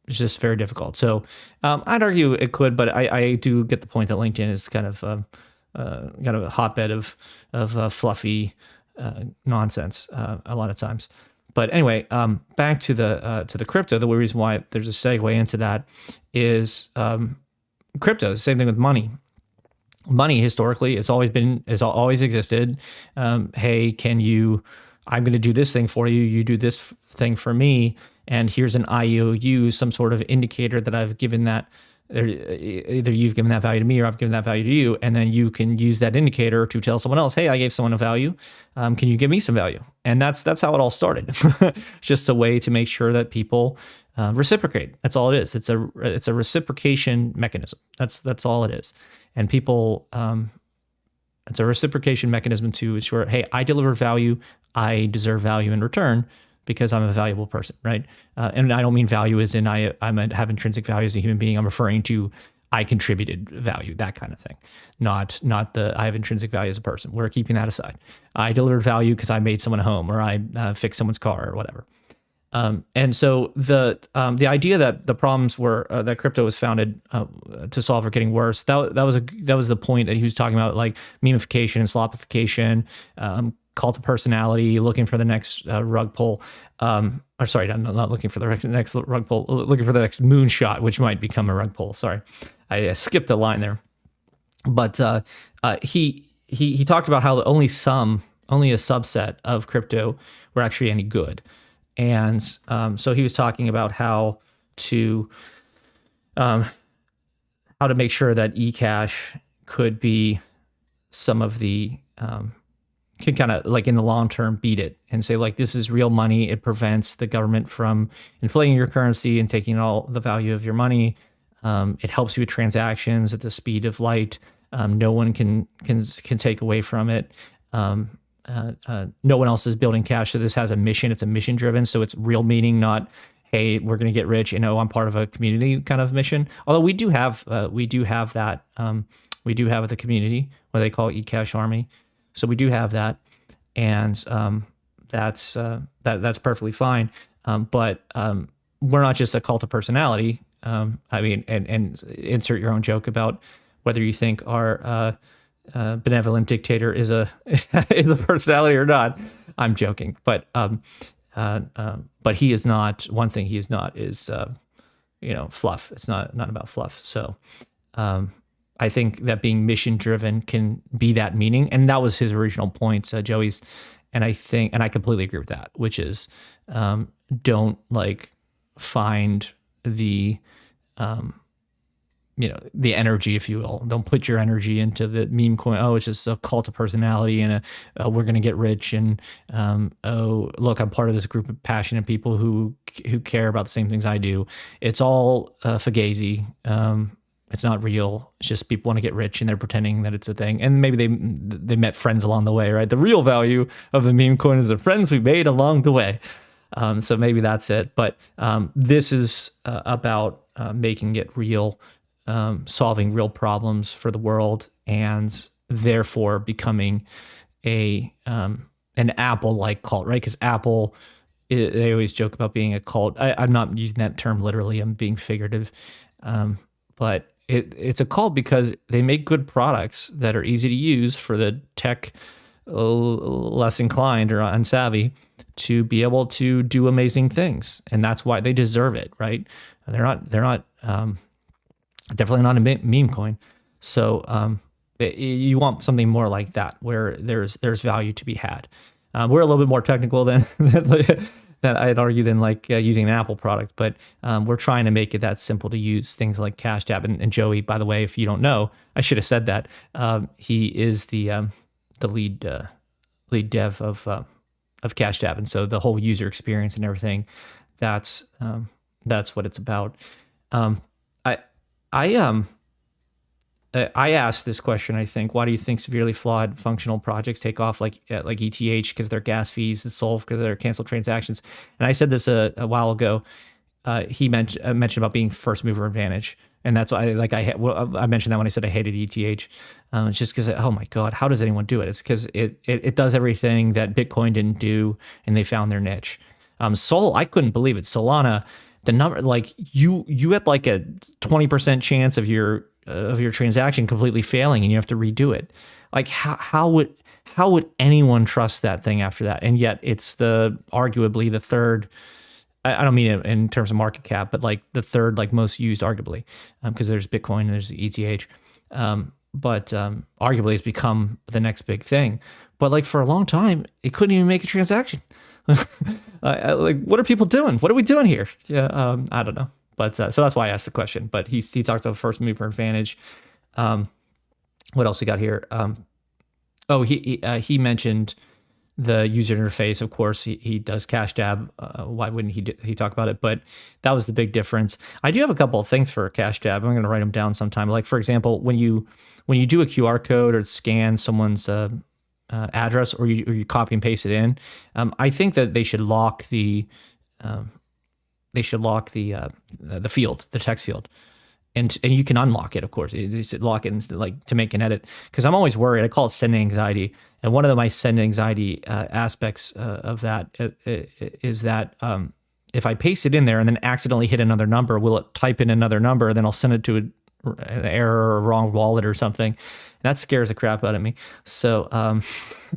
it's just very difficult. So I'd argue it could, but I do get the point that LinkedIn is kind of a hotbed of fluffy nonsense a lot of times. But anyway, back to the crypto. The reason why there's a segue into that is crypto. The same thing with money. Money historically has always existed. Hey, I'm going to do this thing for you. You do this thing for me. And here's an IOU, some sort of indicator that I've given that, either you've given that value to me or I've given that value to you. And then you can use that indicator to tell someone else, hey, I gave someone a value. Can you give me some value? And that's how it all started. Just a way to make sure that people reciprocate. That's all it is. It's a reciprocation mechanism. That's all it is. And people, it's a reciprocation mechanism to ensure, hey, I deliver value. I deserve value in return, because I'm a valuable person, right? And I don't mean value as in have intrinsic value as a human being. I'm referring to I contributed value, that kind of thing. Not the I have intrinsic value as a person. We're keeping that aside. I delivered value because I made someone a home, or I fixed someone's car, or whatever. And so the idea that the problems were that crypto was founded to solve are getting worse. That was the point that he was talking about, like memification and slopification. Cult of personality, looking for the next rug pull. Or sorry, not looking for the next rug pull, looking for the next moonshot, which might become a rug pull. Sorry, I skipped a line there. But he talked about how only a subset of crypto were actually any good. And so he was talking about how to make sure that eCash could be some of the can kind of like in the long term beat it and say, like, this is real money. It prevents the government from inflating your currency and taking all the value of your money. It helps you with transactions at the speed of light. No one can take away from it. No one else is building cash. So this has a mission. It's a mission driven. So it's real meaning, not, hey, we're going to get rich. I'm part of a community kind of mission. Although we do have that. We do have the community, what they call eCash Army. So we do have that, and that's perfectly fine. But we're not just a cult of personality. I mean, and insert your own joke about whether you think our benevolent dictator is a is a personality or not. I'm joking, but he is not. One thing he is not is fluff. It's not about fluff. So. I think that being mission driven can be that meaning. And that was his original point, Joey's. And I completely agree with that, which is, don't like find the, the energy, if you will. Don't put your energy into the meme coin. Oh, it's just a cult of personality and we're going to get rich. And, oh, look, I'm part of this group of passionate people who care about the same things I do. It's all fugazi. It's not real. It's just people want to get rich and they're pretending that it's a thing. And maybe they met friends along the way, right? The real value of the meme coin is the friends we made along the way. So maybe that's it. But this is about making it real, solving real problems for the world, and therefore becoming an Apple-like cult, right? Because Apple, they always joke about being a cult. I'm not using that term literally. I'm being figurative. But it's a cult because they make good products that are easy to use for the tech less inclined or unsavvy to be able to do amazing things, and that's why they deserve it, right? They're not definitely not a meme coin. So you want something more like that, where there's value to be had. We're a little bit more technical than that I'd argue than like using an Apple product, but we're trying to make it that simple to use things like Cash App. And Joey, by the way, if you don't know, I should have said that, he is the lead dev of Cash App, and so the whole user experience and everything, that's what it's about. I asked this question, I think, why do you think severely flawed functional projects take off like ETH because their gas fees is solved because they're canceled transactions? And I said this a while ago. He mentioned about being first mover advantage. And that's why I mentioned that when I said I hated ETH. It's just because, oh my God, how does anyone do it? It's because it does everything that Bitcoin didn't do, and they found their niche. Sol, I couldn't believe it. Solana, the number, like you had like a 20% chance of your transaction completely failing, and you have to redo it. Like how would anyone trust that thing after that? And yet it's arguably the third. I don't mean it in terms of market cap, but like the third like most used, arguably, because there's Bitcoin and there's ETH. But arguably it's become the next big thing. But like for a long time, it couldn't even make a transaction. Like, what are people doing? What are we doing here? Yeah, I don't know. But so that's why I asked the question. But he talked about first mover advantage. What else we got here? He mentioned the user interface. Of course, he does Cash Dab. Why wouldn't he talk about it? But that was the big difference. I do have a couple of things for Cash Dab. I'm going to write them down sometime. Like, for example, when you do a QR code or scan someone's address, or you copy and paste it in, I think that they should lock the field, the text field. And you can unlock it, of course. You should lock it and, like, to make an edit. Because I'm always worried. I call it sending anxiety. And one of my sending anxiety aspects of that is that if I paste it in there and then accidentally hit another number, will it type in another number? And then I'll send it to an error or a wrong wallet or something. That scares the crap out of me. So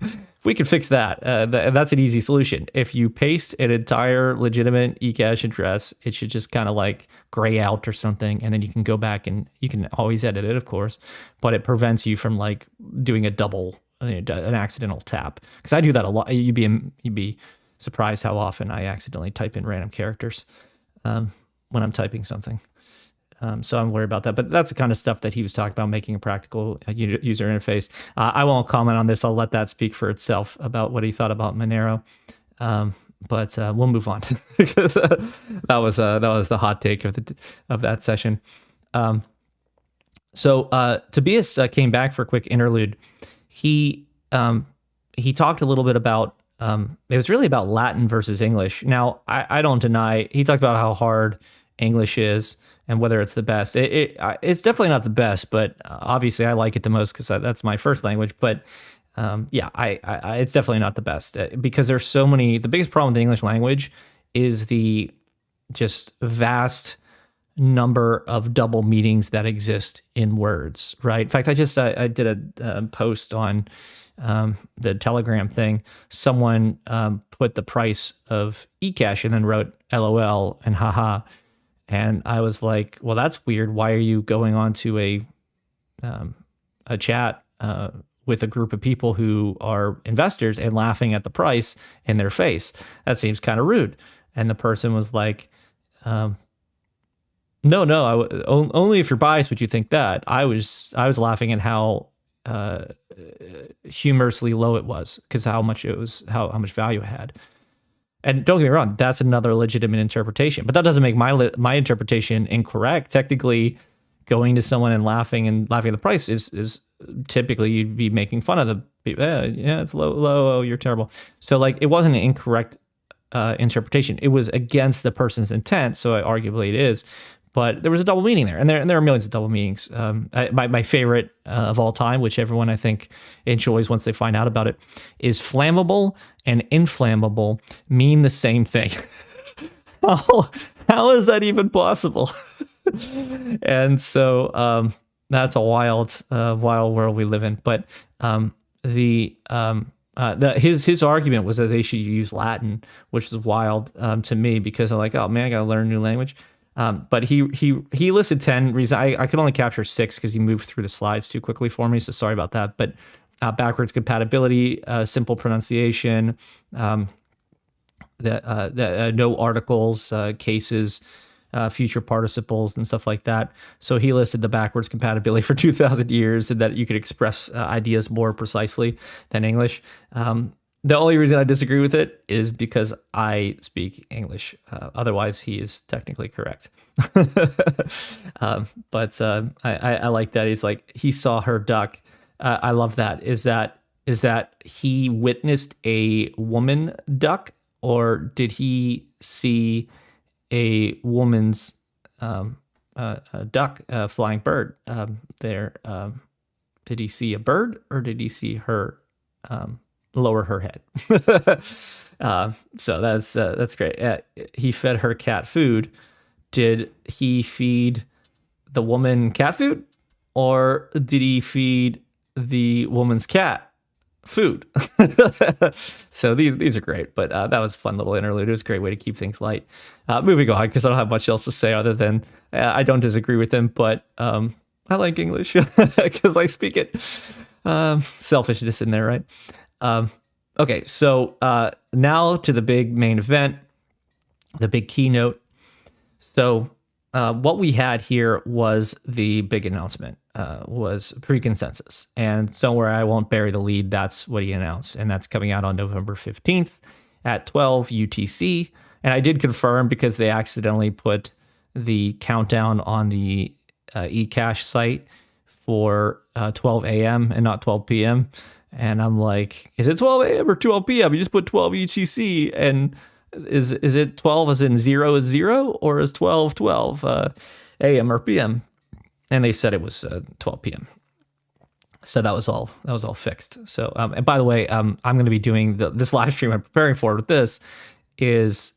if we could fix that, that's an easy solution. If you paste an entire legitimate eCash address, it should just kind of like gray out or something, and then you can go back and you can always edit it, of course, but it prevents you from like doing an accidental tap. Because I do that a lot. You'd be surprised how often I accidentally type in random characters when I'm typing something. So I'm worried about that. But that's the kind of stuff that he was talking about, making a practical user interface. I won't comment on this. I'll let that speak for itself about what he thought about Monero. But we'll move on because that was the hot take of that session. So Tobias came back for a quick interlude. He talked a little bit about it was really about Latin versus English. Now I don't deny, he talked about how hard English is and whether it's the best. It's definitely not the best, but obviously I like it the most because that's my first language. But it's definitely not the best because there's so many. The biggest problem with the English language is the just vast number of double meanings that exist in words, right? In fact, I did a post on the Telegram thing. Someone put the price of eCash and then wrote LOL and haha. And I was like, well, that's weird. Why are you going on to a chat with a group of people who are investors and laughing at the price in their face? That seems kind of rude. And the person was like, no, only if you're biased would you think that. I was laughing at how humorously low it was because how much value it had. And don't get me wrong, that's another legitimate interpretation, but that doesn't make my interpretation incorrect. Technically, going to someone and laughing at the price is typically you'd be making fun of the people. Yeah, it's low. Oh, you're terrible. So like it wasn't an incorrect interpretation. It was against the person's intent. So arguably it is. But there was a double meaning there, and there are millions of double meanings. My favorite of all time, which everyone I think enjoys once they find out about it, is flammable and inflammable mean the same thing. How is that even possible? And so that's a wild world we live in. But his argument was that they should use Latin, which is wild to me because I'm like, oh man, I gotta learn a new language. But he listed 10 reasons. I could only capture 6 because he moved through the slides too quickly for me. So sorry about that. But backwards compatibility, simple pronunciation, no articles, cases, future participles and stuff like that. So he listed the backwards compatibility for 2,000 years and that you could express ideas more precisely than English. The only reason I disagree with it is because I speak English. Otherwise, he is technically correct. But I like that. He's like, he saw her duck. I love that. Is that he witnessed a woman duck, or did he see a woman's duck, flying bird there? Did he see a bird, or did he see her lower her head? So that's great. He fed her cat food. Did he feed the woman cat food, or did he feed the woman's cat food? So these are great, but that was a fun little interlude. It was a great way to keep things light. Moving on, because I don't have much else to say other than I don't disagree with him, but I like English because I speak it. Selfishness in there, right? Okay, so now to the big main event, the big keynote. So what we had here was the big announcement, was pre-consensus. And somewhere I won't bury the lead, that's what he announced. And that's coming out on November 15th at 12 UTC. And I did confirm because they accidentally put the countdown on the eCache site for 12 a.m. and not 12 p.m. And I'm like, is it 12 a.m. or 12 p.m.? You just put 12 UTC, and is it 12 as in 0 is 0, or is 12 a.m. or p.m.? And they said it was 12 p.m. So that was all fixed. So and by the way, I'm going to be doing this live stream. I'm preparing for with this is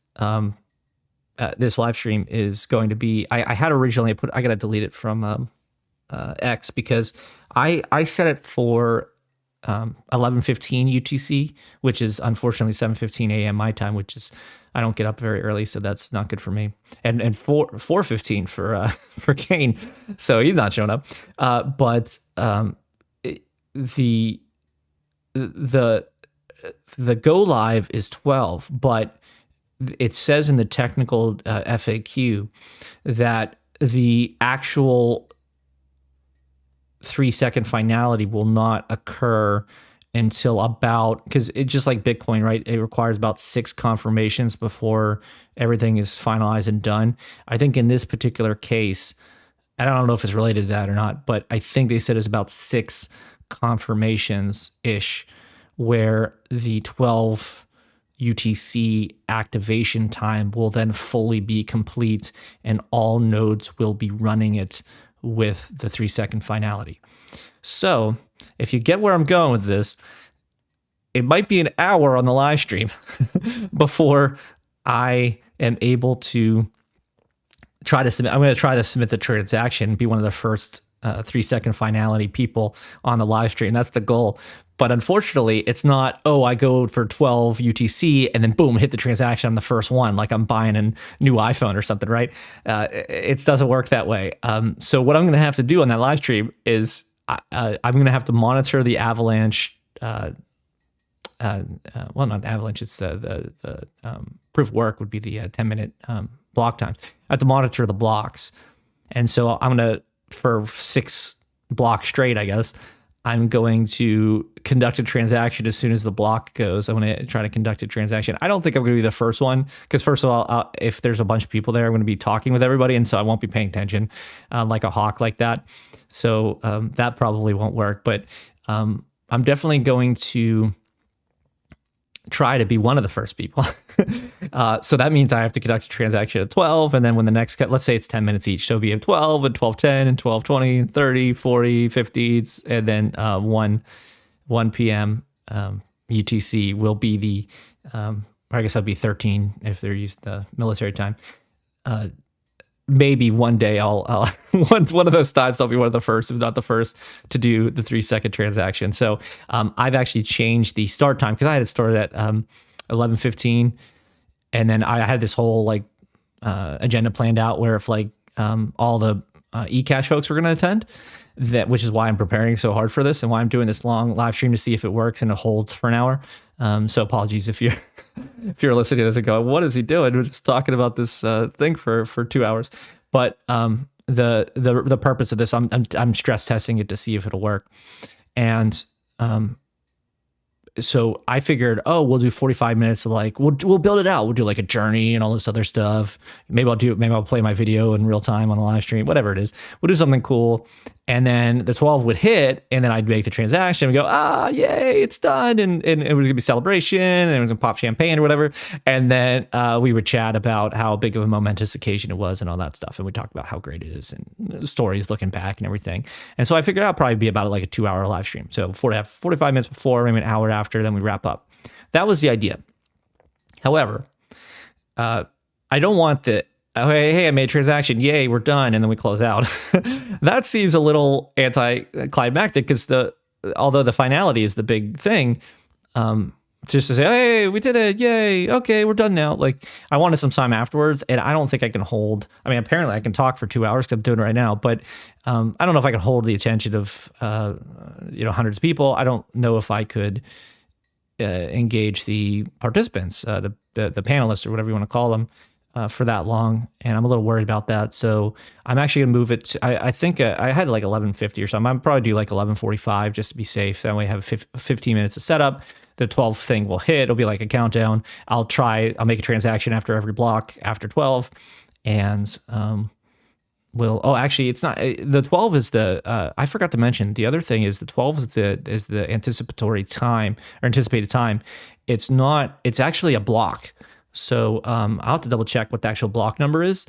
this live stream is going to be. I had originally I got to delete it from X because I set it for 11:15 UTC, which is unfortunately 7:15 a.m. my time, which is I don't get up very early, so that's not good for me. And 4:15 for Kane, so he's not showing up. But the go live is 12, but it says in the technical FAQ that the actual 3-second finality will not occur until about, because it's just like Bitcoin, right? It requires about 6 confirmations before everything is finalized and done. I think in this particular case, I don't know if it's related to that or not, but I think they said it's about 6 confirmations-ish where the 12 UTC activation time will then fully be complete and all nodes will be running it with the 3-second finality. So if you get where I'm going with this, it might be an hour on the live stream before I am able to try to submit. I'm going to try to submit the transaction, be one of the first 3-second finality people on the live stream. That's the goal. But unfortunately, it's not, I go for 12 UTC and then boom, hit the transaction on the first one, like I'm buying a new iPhone or something, right? It doesn't work that way. So what I'm going to have to do on that live stream is I'm going to have to monitor the avalanche. Well, not the avalanche. It's the proof of work would be the 10-minute block time. I have to monitor the blocks. And so I'm going to, for 6 blocks straight, I guess, I'm going to conduct a transaction as soon as the block goes. I'm going to try to conduct a transaction. I don't think I'm going to be the first one because, first of all, if there's a bunch of people there, I'm going to be talking with everybody, and so I won't be paying attention like a hawk like that. So that probably won't work. But I'm definitely going to try to be one of the first people. So that means I have to conduct a transaction at 12, and then when the next, let's say it's 10 minutes each, so it'll be at 12 and 12:10 and 12:20 and 30, 40, 50, and then 1 p.m. UTC will be the, or I guess that'd be 13 if they're used the military time. Maybe one day I'll one of those times I'll be one of the first, if not the first, to do the 3-second transaction. So I've actually changed the start time because I had it started at 11:15, and then I had this whole like agenda planned out where if like all the eCash folks were going to attend, which is why I'm preparing so hard for this and why I'm doing this long live stream to see if it works and it holds for an hour. So apologies if you're if you're listening to this and going, what is he doing? We're just talking about this thing for 2 hours. But the purpose of this, I'm stress testing it to see if it'll work. And so I figured, we'll do 45 minutes of like, we'll build it out. We'll do like a journey and all this other stuff. Maybe I'll play my video in real time on a live stream, whatever it is. We'll do something cool. And then the 12 would hit, and then I'd make the transaction and go, yay, it's done. And it was gonna be celebration, and it was gonna pop champagne or whatever. And then we would chat about how big of a momentous occasion it was and all that stuff. And we talked about how great it is and stories looking back and everything. And so I figured I'd probably be about like a 2-hour live stream. So 45 minutes before, maybe an hour after, then we wrap up. That was the idea. However, I don't want the, hey, I made a transaction, yay, we're done, and then we close out. That seems a little anticlimactic because although the finality is the big thing, just to say, hey, we did it, yay, okay, we're done now. Like, I wanted some time afterwards, and I don't think I can hold, I mean, apparently I can talk for 2 hours because I'm doing it right now, but I don't know if I can hold the attention of hundreds of people. I don't know if I could engage the participants, the panelists or whatever you want to call them, for that long, and I'm a little worried about that. So I'm actually gonna move it. I think I had like 11:50 or something. I'm probably do like 11:45 just to be safe. That way I have 15 minutes to set up. The 12 thing will hit. It'll be like a countdown. I'll make a transaction after every block after 12, and actually it's not the 12 is the I forgot to mention the other thing is the 12 is the anticipatory time or anticipated time. It's actually a block. So I'll have to double check what the actual block number is,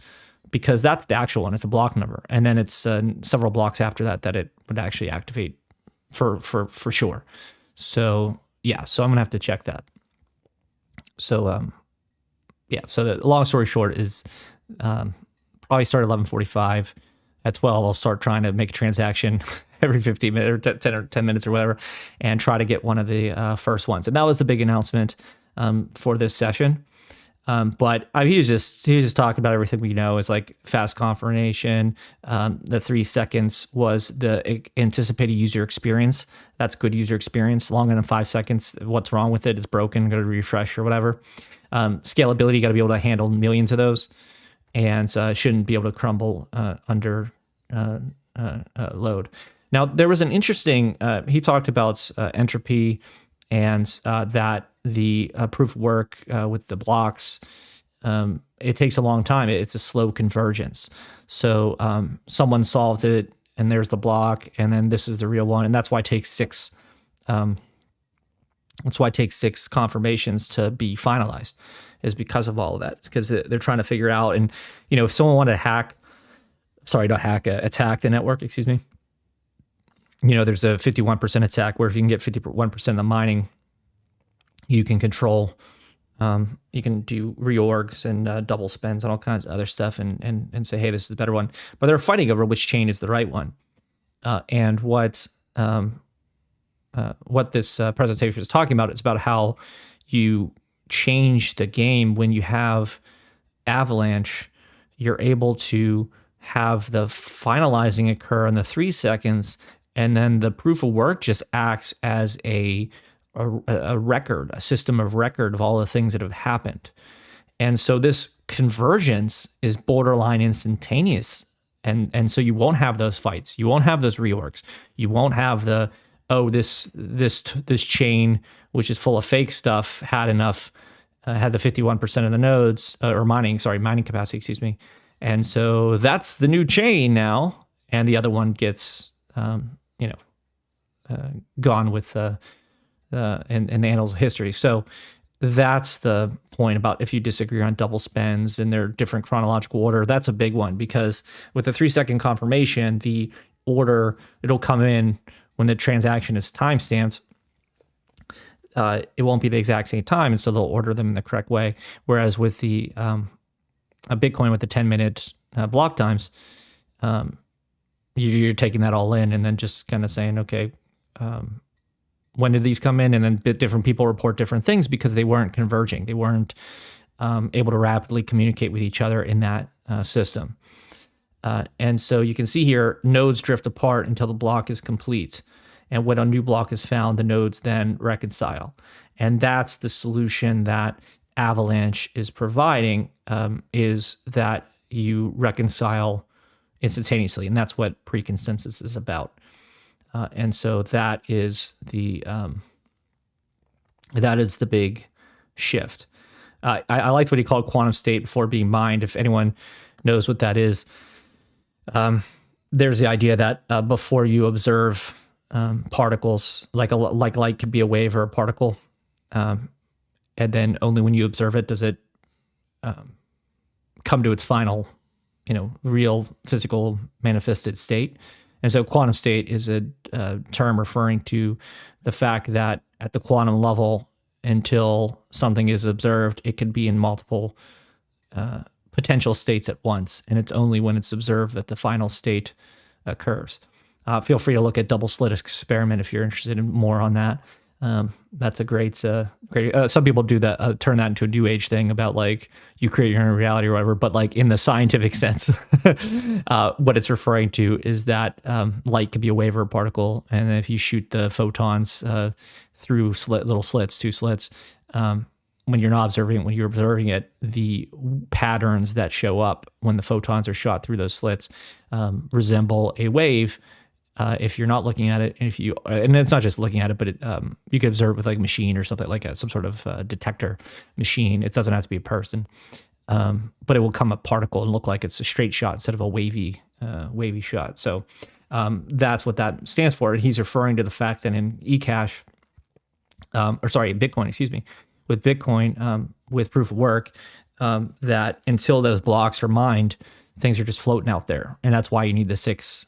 because that's the actual one. It's a block number, and then it's several blocks after that it would actually activate for sure. So yeah, so I'm gonna have to check that. So so the long story short is probably start at 11:45. At 12, I'll start trying to make a transaction every 15 minutes or 10 minutes or whatever, and try to get one of the first ones. And that was the big announcement for this session. But he was just talking about everything we know. It's like fast confirmation. The 3 seconds was the anticipated user experience. That's good user experience. Longer than 5 seconds, what's wrong with it? It's broken. Got to refresh or whatever. Scalability, got to be able to handle millions of those, and shouldn't be able to crumble under load. Now there was an interesting. He talked about entropy and that the proof of work with the blocks, it takes a long time. It's a slow convergence. So someone solves it, and there's the block, and then this is the real one, and that's why it takes 6. That's why it takes 6 confirmations to be finalized, is because of all of that. It's because they're trying to figure out, and if someone wanted to attack the network, excuse me. There's a 51% attack where if you can get 51% of the mining, you can control, you can do reorgs and double spends and all kinds of other stuff and say, hey, this is the better one. But they're fighting over which chain is the right one. And what this presentation was talking about, it's about how you change the game when you have Avalanche. You're able to have the finalizing occur in the 3 seconds, and then the proof of work just acts as a record, a system of record of all the things that have happened. And so this convergence is borderline instantaneous. And so you won't have those fights. You won't have those reorgs. You won't have the oh, this chain, which is full of fake stuff, had enough, had the 51% of the nodes or mining capacity, excuse me. And so that's the new chain now. And the other one gets, gone with in the annals of history. So that's the point about if you disagree on double spends and their different chronological order. That's a big one, because with the 3-second confirmation, the order, it'll come in when the transaction is timestamped. It won't be the exact same time, and so they'll order them in the correct way. Whereas with the a Bitcoin with the 10-minute block times, you're taking that all in and then just kind of saying, okay, when did these come in? And then different people report different things because they weren't converging. They weren't able to rapidly communicate with each other in that system. And so you can see here, nodes drift apart until the block is complete. And when a new block is found, the nodes then reconcile. And that's the solution that Avalanche is providing, is that you reconcile instantaneously. And that's what pre-consensus is about. And so that is the big shift. I liked what he called quantum state before being mined. If anyone knows what that is, there's the idea that before you observe particles, like light could be a wave or a particle, and then only when you observe it does it come to its final, real physical manifested state. And so quantum state is a term referring to the fact that at the quantum level, until something is observed, it can be in multiple potential states at once. And it's only when it's observed that the final state occurs. Feel free to look at double slit experiment if you're interested in more on that. That's a great. Some people do that, turn that into a new age thing about like you create your own reality or whatever. But like in the scientific sense, what it's referring to is that light could be a wave or a particle, and if you shoot the photons through little slits, two slits, when you're not observing it, when you're observing it, the patterns that show up when the photons are shot through those slits resemble a wave. If you're not looking at it, and it's not just looking at it, but you can observe with like a machine or something like some sort of detector machine. It doesn't have to be a person, but it will come a particle and look like it's a straight shot instead of a wavy shot. So that's what that stands for. And he's referring to the fact that in eCash, Bitcoin, excuse me, with Bitcoin, with proof of work, that until those blocks are mined, things are just floating out there, and that's why you need the 6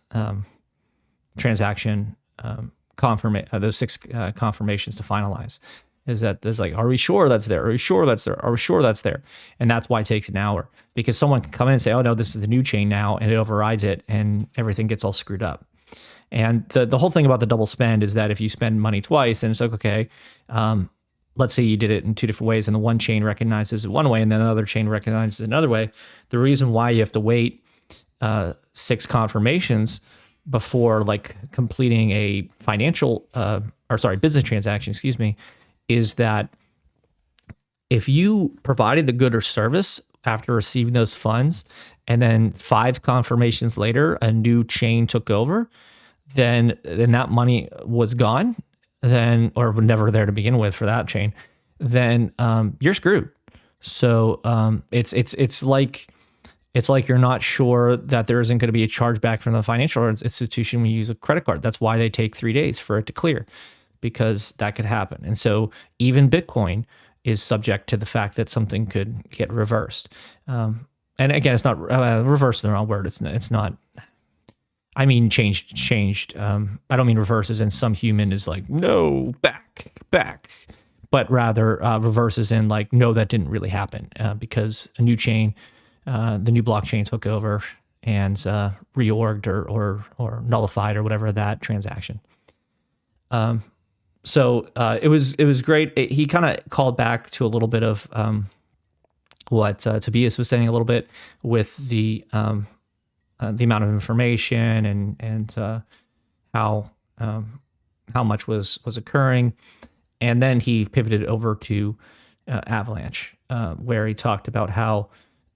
transaction those 6 confirmations to finalize. Is that there's like, are we sure that's there? Are we sure that's there? Are we sure that's there? And that's why it takes an hour, because someone can come in and say, oh no, this is the new chain now, and it overrides it, and everything gets all screwed up. And the whole thing about the double spend is that if you spend money twice, and it's like, okay, let's say you did it in 2 different ways, and the one chain recognizes it one way, and then another chain recognizes it another way. The reason why you have to wait 6 confirmations before like completing a business transaction, is that if you provided the good or service after receiving those funds, and then 5 confirmations later, a new chain took over, then that money was gone, or never there to begin with for that chain, then you're screwed. So it's like you're not sure that there isn't going to be a chargeback from the financial institution when you use a credit card. That's why they take 3 days for it to clear, because that could happen. And so even Bitcoin is subject to the fact that something could get reversed. And again, it's not reverse is the wrong word. It's not. I mean changed. I don't mean reverse as in some human is like, no, back, but rather reverse as in like, no, that didn't really happen because a new chain. The new blockchain took over and reorged or nullified or whatever that transaction. So it was great. He kind of called back to a little bit of what Tobias was saying a little bit with the amount of information and how much was occurring, and then he pivoted over to Avalanche, where he talked about how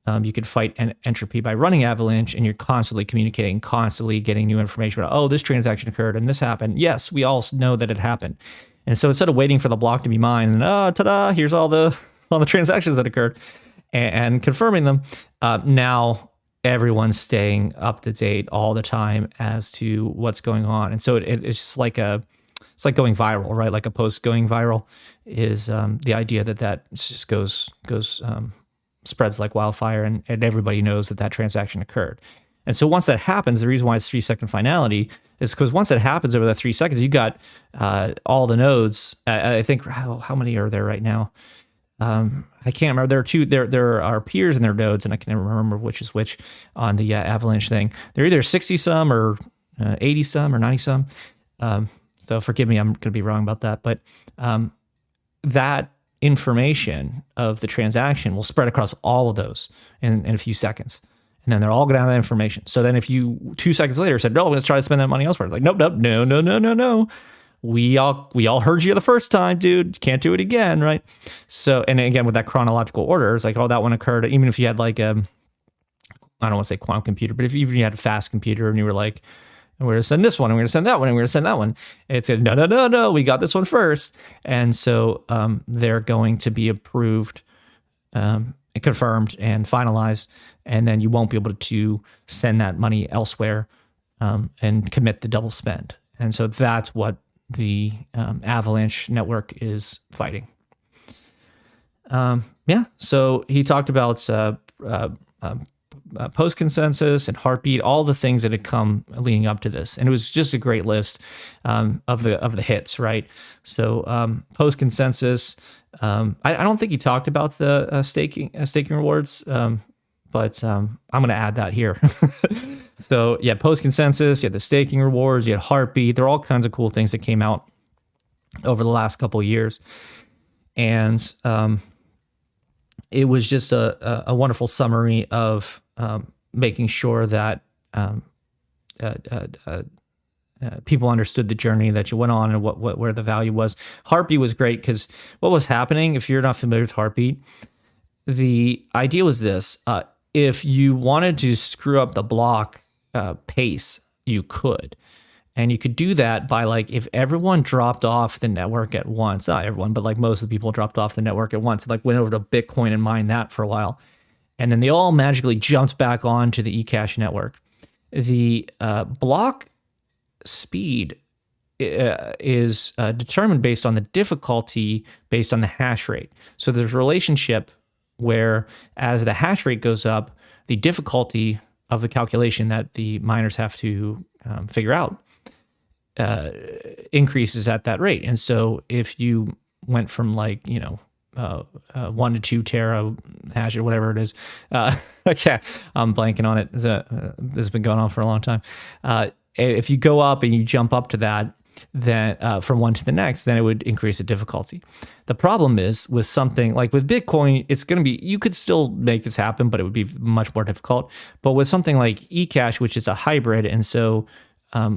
You could fight entropy by running Avalanche, and you're constantly communicating, constantly getting new information about, oh, this transaction occurred and this happened. Yes, we all know that it happened. And so instead of waiting for the block to be mined and, ta-da, here's all the transactions that occurred and confirming them, now everyone's staying up to date all the time as to what's going on. And so it's just like it's like going viral, right? Like a post going viral is the idea that just goes spreads like wildfire, and everybody knows that transaction occurred. And so once that happens, the reason why it's 3-second finality is because once it happens over that 3 seconds, you got all the nodes. I think how many are there right now? I can't remember. There are two. There are peers in their nodes, and I can never remember which is which on the Avalanche thing. They're either 60 some or 80 some or 90 some. So forgive me, I'm going to be wrong about that. But that information of the transaction will spread across all of those in a few seconds. And then they're all going to have that information. So then if you 2 seconds later said, no, let's try to spend that money elsewhere. It's like, nope, no. We all heard you the first time, dude. You can't do it again, right? So, and again, with that chronological order, it's like, oh, that one occurred. Even if you had like I don't want to say quantum computer, but if even you had a fast computer and you were like, we're going to send this one, and we're going to send that one, and we're going to send that one. It's like, no, we got this one first. And so they're going to be approved, confirmed, and finalized. And then you won't be able to send that money elsewhere and commit the double spend. And so that's what the Avalanche network is fighting. So he talked about post consensus and heartbeat, all the things that had come leading up to this, and it was just a great list of the hits, right? So post consensus, I don't think he talked about the staking rewards, but I'm going to add that here. So yeah, post consensus, you had the staking rewards, you had heartbeat. There are all kinds of cool things that came out over the last couple of years, and it was just a wonderful summary of making sure that people understood the journey that you went on and where the value was. Heartbeat was great because what was happening, if you're not familiar with Heartbeat, the idea was this: if you wanted to screw up the block pace, you could. And you could do that by, like, if everyone dropped off the network at once, not everyone, but like most of the people dropped off the network at once, like went over to Bitcoin and mined that for a while. And then they all magically jumped back onto the eCash network. The block speed is determined based on the difficulty, based on the hash rate. So there's a relationship where as the hash rate goes up, the difficulty of the calculation that the miners have to figure out increases at that rate. And so if you went from 1 to 2 tera hash or whatever it is, okay, I'm blanking on it. This has been going on for a long time. If you go up and you jump up to that, then from one to the next, then it would increase the difficulty. The problem is with something like with Bitcoin, it's going to be, you could still make this happen, but it would be much more difficult. But with something like eCash, which is a hybrid, and so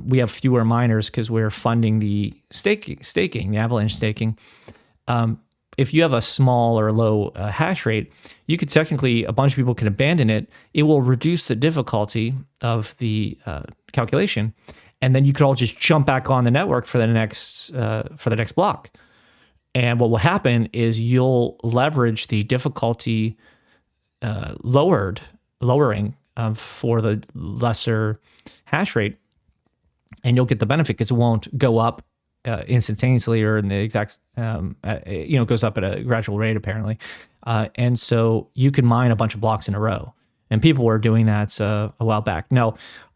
we have fewer miners because we're funding the staking, the Avalanche staking. If you have a small or low hash rate, you could technically, a bunch of people can abandon it. It will reduce the difficulty of the calculation, and then you could all just jump back on the network for the next block. And what will happen is you'll leverage the difficulty lowering for the lesser hash rate, and you'll get the benefit because it won't go up instantaneously or in the exact, goes up at a gradual rate apparently. And so you can mine a bunch of blocks in a row, and people were doing that a while back. Now,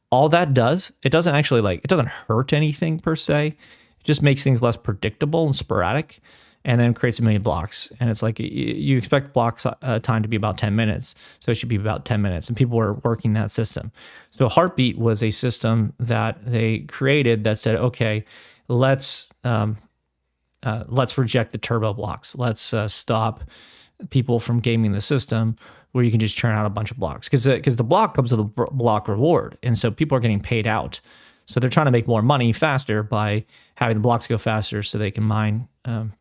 all that does, it doesn't hurt anything per se. It just makes things less predictable and sporadic, and then creates a million blocks. And it's like you expect blocks time to be about 10 minutes. So it should be about 10 minutes. And people were working that system. So Heartbeat was a system that they created that said, okay, let's reject the turbo blocks. Let's stop people from gaming the system where you can just churn out a bunch of blocks. Because the block comes with a block reward. And so people are getting paid out. So they're trying to make more money faster by having the blocks go faster so they can mine,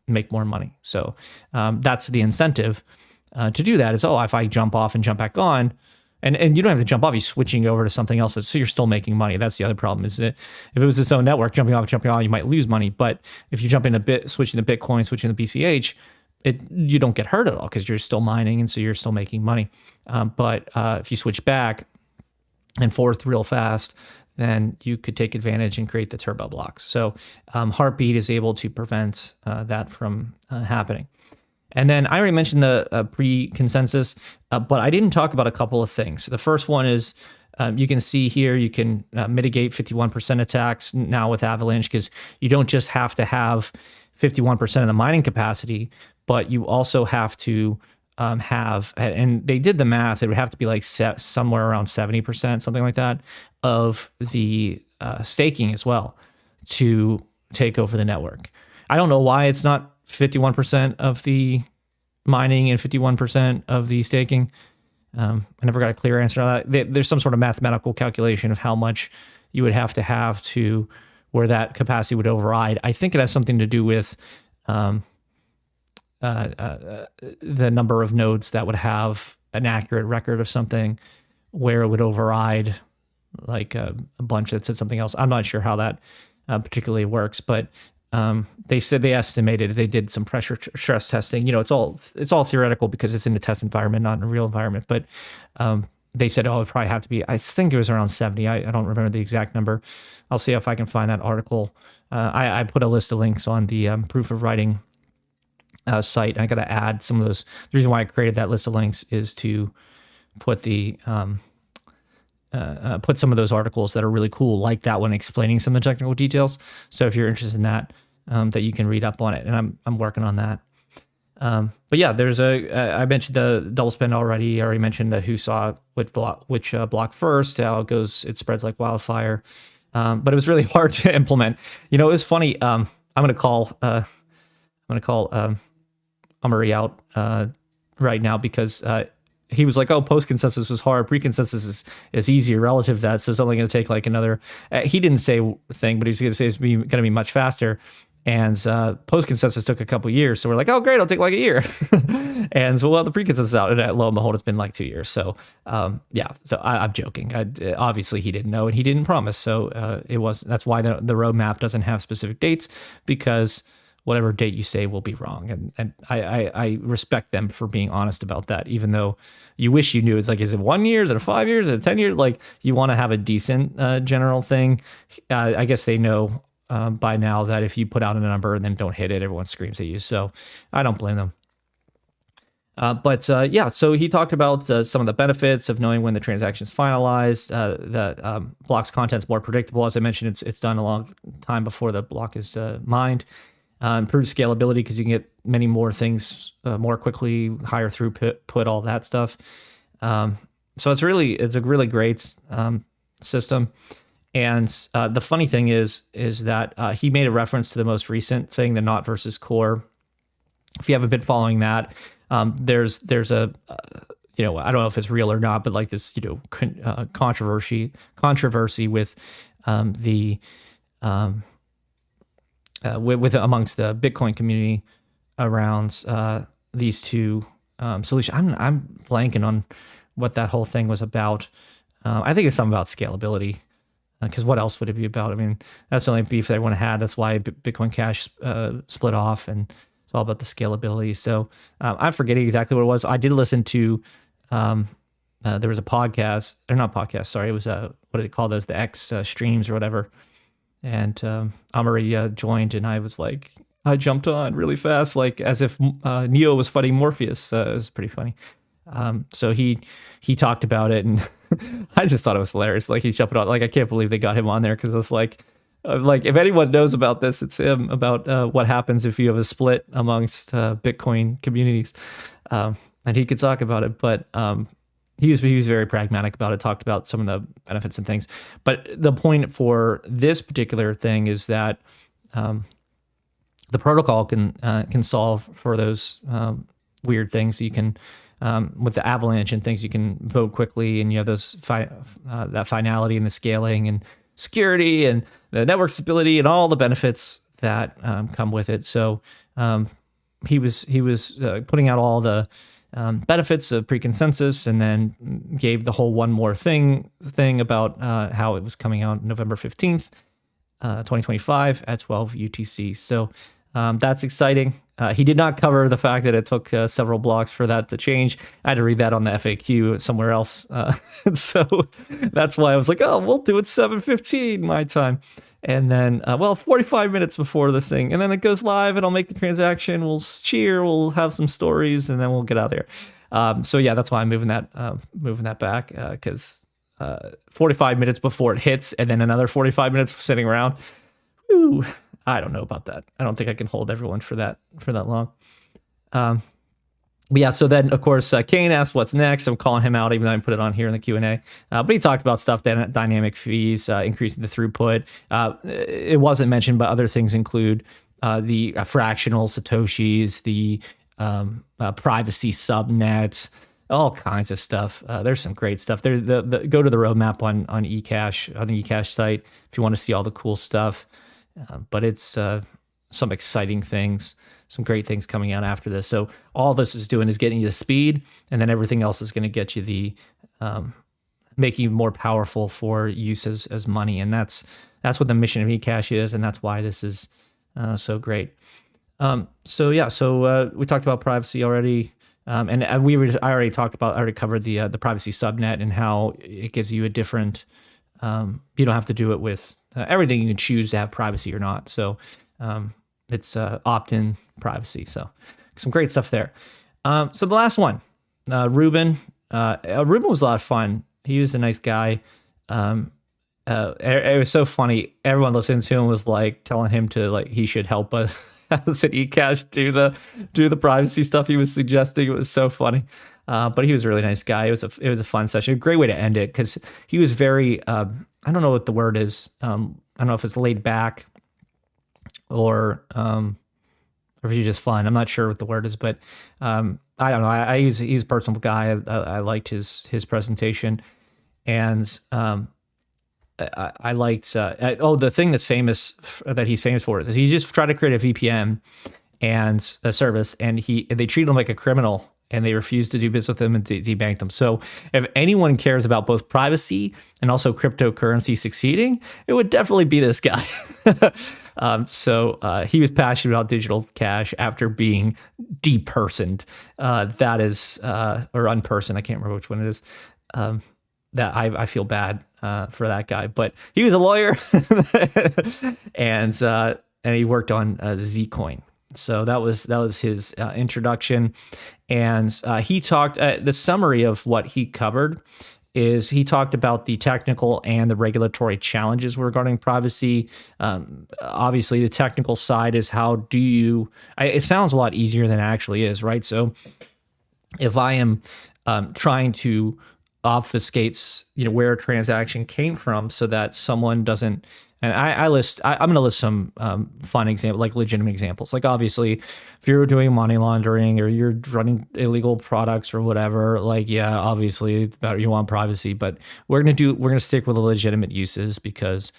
make more money. So that's the incentive. to do that is, if I jump off and jump back on, and you don't have to jump off, you're switching over to something else, so you're still making money. That's the other problem, is that if it was its own network, jumping off, jumping on, you might lose money. But if you jump in switching to Bitcoin, switching to BCH, you don't get hurt at all because you're still mining, and so you're still making money. But if you switch back and forth real fast, then you could take advantage and create the turbo blocks. So Heartbeat is able to prevent that from happening. And then I already mentioned the pre-consensus, but I didn't talk about a couple of things. The first one is you can see here, you can mitigate 51% attacks now with Avalanche, because you don't just have to have 51% of the mining capacity, but you also have to have, and they did the math, it would have to be like somewhere around 70%, something like that, of the staking as well to take over the network. I don't know why it's not 51% of the mining and 51% of the staking. I never got a clear answer on that. There's some sort of mathematical calculation of how much you would have to where that capacity would override. I think it has something to do with the number of nodes that would have an accurate record of something, where it would override like a bunch that said something else. I'm not sure how that particularly works, but they said they estimated, they did some pressure stress testing. It's all theoretical because it's in a test environment, not in a real environment. But they said, it'd probably have to be, I think it was around 70. I don't remember the exact number. I'll see if I can find that article. I put a list of links on the proof of writing site. I got to add some of those. The reason why I created that list of links is to put the put some of those articles that are really cool, like that one, explaining some of the technical details. So if you're interested in that, that you can read up on it, and I'm working on that. But yeah, there's I mentioned the double spend already. I already mentioned the who saw which block first, how it spreads like wildfire. But it was really hard to implement. It was funny. I'm gonna call Amaury out right now, because he was like, post consensus was hard, pre consensus is easier relative to that, so it's only going to take like another. He didn't say a thing, but he's going to say it's going to be much faster. And post consensus took a couple years, so we're like, great, it'll take like a year. And so we'll have the pre consensus out, and lo and behold, it's been like 2 years. So yeah, so I'm joking. Obviously, he didn't know, and he didn't promise. So that's why the roadmap doesn't have specific dates, because whatever date you say will be wrong. And I respect them for being honest about that, even though you wish you knew. It's like, is it 1 year? Is it 5 years? Is it 10 years? Like, you want to have a decent general thing. I guess they know by now that if you put out a number and then don't hit it, everyone screams at you. So I don't blame them. But yeah, so he talked about some of the benefits of knowing when the transaction is finalized. The block's content's more predictable. As I mentioned, it's done a long time before the block is mined. Improved scalability, because you can get many more things more quickly, higher throughput, all that stuff. So it's a really great system. And the funny thing is that he made a reference to the most recent thing, the Not versus Core. If you haven't been following that, there's a I don't know if it's real or not, but like this controversy with the with amongst the Bitcoin community around these two solutions. I'm blanking on what that whole thing was about. I think it's something about scalability, because what else would it be about? I mean, that's the only beef that everyone had. That's why Bitcoin Cash split off, and it's all about the scalability. So I'm forgetting exactly what it was. I did listen to there was a podcast, or not podcast, sorry. It was what do they call those? The X streams or whatever. And Amaury joined, and I was like, I jumped on really fast, like as if Neo was fighting Morpheus. It was pretty funny. So he talked about it, and I just thought it was hilarious. Like, he's jumping on, like, I can't believe they got him on there, because I was like, if anyone knows about this, it's him, about what happens if you have a split amongst Bitcoin communities. And he could talk about it, but he was very pragmatic about it, talked about some of the benefits and things. But the point for this particular thing is that the protocol can solve for those weird things. You can, with the avalanche and things, you can vote quickly, and you have those that finality and the scaling and security and the network stability and all the benefits that come with it. So he was putting out all the benefits of pre-consensus, and then gave the whole one more thing about how it was coming out November 15th, 2025 at 12 UTC. So that's exciting. He did not cover the fact that it took several blocks for that to change. I had to read that on the FAQ somewhere else. So that's why I was like, oh, we'll do it 7:15 my time. And then, 45 minutes before the thing. And then it goes live and I'll make the transaction. We'll cheer, we'll have some stories, and then we'll get out of there. So yeah, that's why I'm moving that back, because 45 minutes before it hits and then another 45 minutes sitting around. Whew, I don't know about that. I don't think I can hold everyone for that long. But yeah, so then, of course, Kane asked what's next. I'm calling him out, even though I put it on here in the Q&A. But he talked about stuff, dynamic fees, increasing the throughput. It wasn't mentioned, but other things include the fractional Satoshis, the privacy subnet, all kinds of stuff. There's some great stuff. Go to the roadmap on eCash, on the eCash site, if you want to see all the cool stuff. But it's some exciting things, some great things coming out after this. So all this is doing is getting you the speed, and then everything else is going to get you the making you more powerful for use as money. And that's what the mission of eCash is, and that's why this is so great. So we talked about privacy already. And I already covered the privacy subnet and how it gives you a different. You don't have to do it with everything. You can choose to have privacy or not. So it's opt-in privacy. So some great stuff there. So the last one, Reuben. Reuben was a lot of fun. He was a nice guy. It was so funny. Everyone listening to him was like telling him to he should help us. As an eCash do the privacy stuff he was suggesting. It was so funny, but he was a really nice guy. It was a fun session, a great way to end it, because he was very I don't know what the word is. I don't know if it's laid back or if he's just fun. I'm not sure what the word is, but I don't know. He's a personable guy. I liked his presentation, and I liked the thing that he's famous for is he just tried to create a VPN and a service, and they treated him like a criminal, and they refused to do business with him and debanked him. So if anyone cares about both privacy and also cryptocurrency succeeding, it would definitely be this guy. So he was passionate about digital cash after being depersoned. That is, or unpersoned. I can't remember which one it is. That I feel bad for that guy, but he was a lawyer, and he worked on Zcoin. So that was his introduction, and he talked. The summary of what he covered is he talked about the technical and the regulatory challenges regarding privacy. Obviously, the technical side is how do you? It sounds a lot easier than it actually is, right? So if I am trying to obfuscates where a transaction came from so that someone doesn't, and I'm going to list some fun examples, like legitimate examples. Like obviously if you're doing money laundering or you're running illegal products or whatever, obviously you want privacy, but we're going to stick with the legitimate uses, because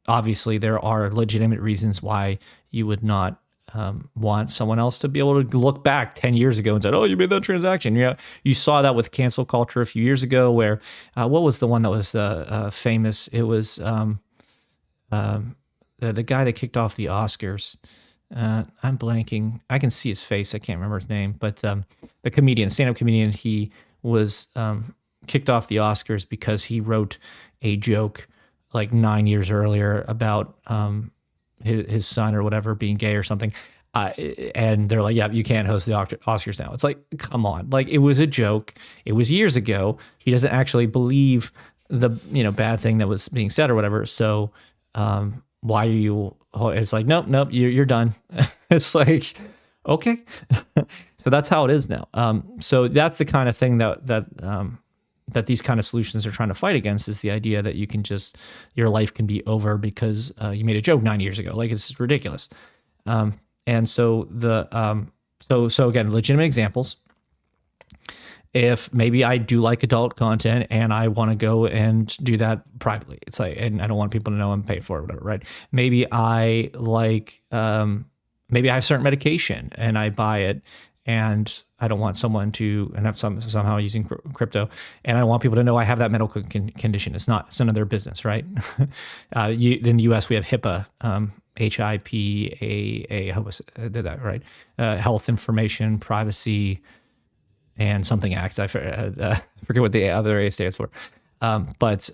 obviously there are legitimate reasons why you would not want someone else to be able to look back 10 years ago and say, oh, you made that transaction. Yeah, you saw that with cancel culture a few years ago, where what was the one that was famous? It was the guy that kicked off the Oscars. I'm blanking. I can see his face. I can't remember his name, but the comedian, stand-up comedian, he was kicked off the Oscars because he wrote a joke like 9 years earlier about his son or whatever being gay or something, and they're like, yeah, you can't host the Oscars now. It's like, come on, it was a joke. It was years ago. He doesn't actually believe the bad thing that was being said or whatever. So why are you? It's like, nope, you're done. It's like, okay. So that's how it is now. So that's the kind of thing that these kind of solutions are trying to fight against, is the idea that you can just, your life can be over because you made a joke 9 years ago. It's ridiculous. And so so again, legitimate examples. If maybe I do like adult content and I want to go and do that privately, it's like, and I don't want people to know I'm paid for it or whatever, right? Maybe I like maybe I have certain medication and I buy it, and I don't want someone to, and have somehow using crypto, and I don't want people to know I have that medical condition. It's none of their business, right? In the U.S. we have HIPAA, HIPAA. I did that right? Health Information Privacy and something Act. I forget what the other A stands for, but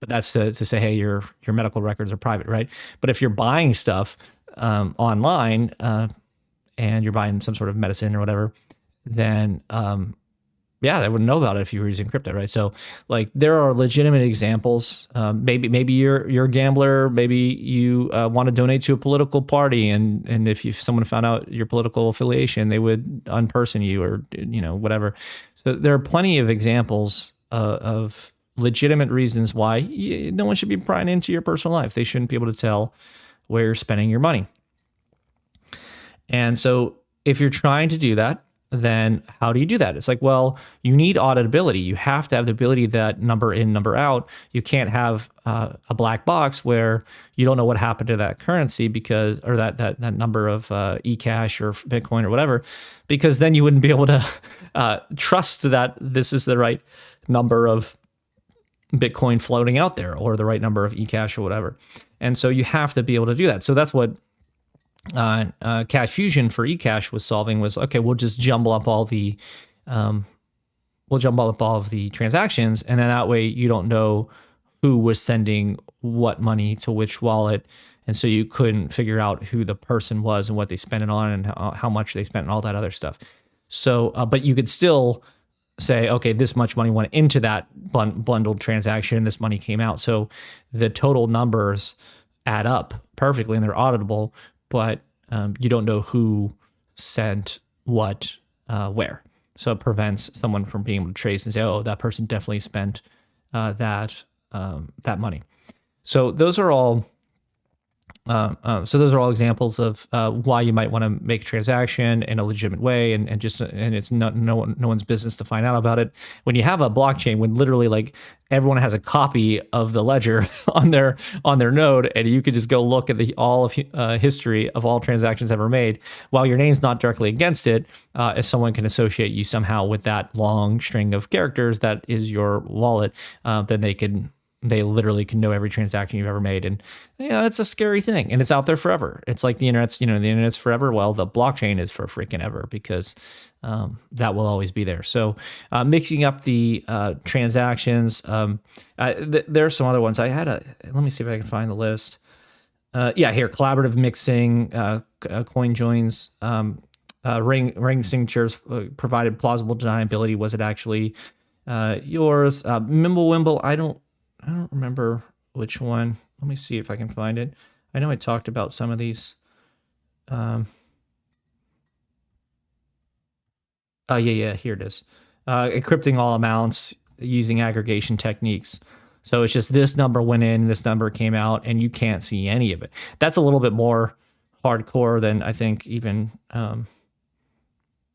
that's to say, hey, your medical records are private, right? But if you're buying stuff online, and you're buying some sort of medicine or whatever, then yeah, they wouldn't know about it if you were using crypto, right? So like there are legitimate examples. Maybe you're a gambler. Maybe you want to donate to a political party, and if someone found out your political affiliation, they would unperson you, or whatever. So there are plenty of examples of legitimate reasons why no one should be prying into your personal life. They shouldn't be able to tell where you're spending your money. And so if you're trying to do that, then how do you do that? It's like, well, you need auditability. You have to have the ability that number in, number out. You can't have a black box where you don't know what happened to that currency or that number of eCash or Bitcoin or whatever, because then you wouldn't be able to trust that this is the right number of Bitcoin floating out there, or the right number of eCash or whatever. And so you have to be able to do that. So that's what Cash Fusion for eCash was solving. Was, okay, we'll just jumble up all the transactions, and then that way you don't know who was sending what money to which wallet, and so you couldn't figure out who the person was and what they spent it on and how much they spent and all that other stuff. So, but you could still say, okay, this much money went into that bundled transaction, and this money came out. So the total numbers add up perfectly and they're auditable, but you don't know who sent what where. So it prevents someone from being able to trace and say, oh, that person definitely spent that money. So those are all examples of why you might want to make a transaction in a legitimate way, and it's no one's business to find out about it. When you have a blockchain, when literally like everyone has a copy of the ledger on their node, and you could just go look at all of history of all transactions ever made, while your name's not directly against it, if someone can associate you somehow with that long string of characters that is your wallet, then they literally can know every transaction you've ever made. And it's a scary thing, and it's out there forever. It's like the internet's forever. Well, the blockchain is for freaking ever, because that will always be there. So mixing up the transactions, there are some other ones. Let me see if I can find the list. Here, collaborative mixing, coin joins, ring signatures provided plausible deniability. Was it actually yours? Mimblewimble, I don't remember which one. Let me see if I can find it. I know I talked about some of these. Here it is. Encrypting all amounts using aggregation techniques. So it's just this number went in, this number came out, and you can't see any of it. That's a little bit more hardcore than I think even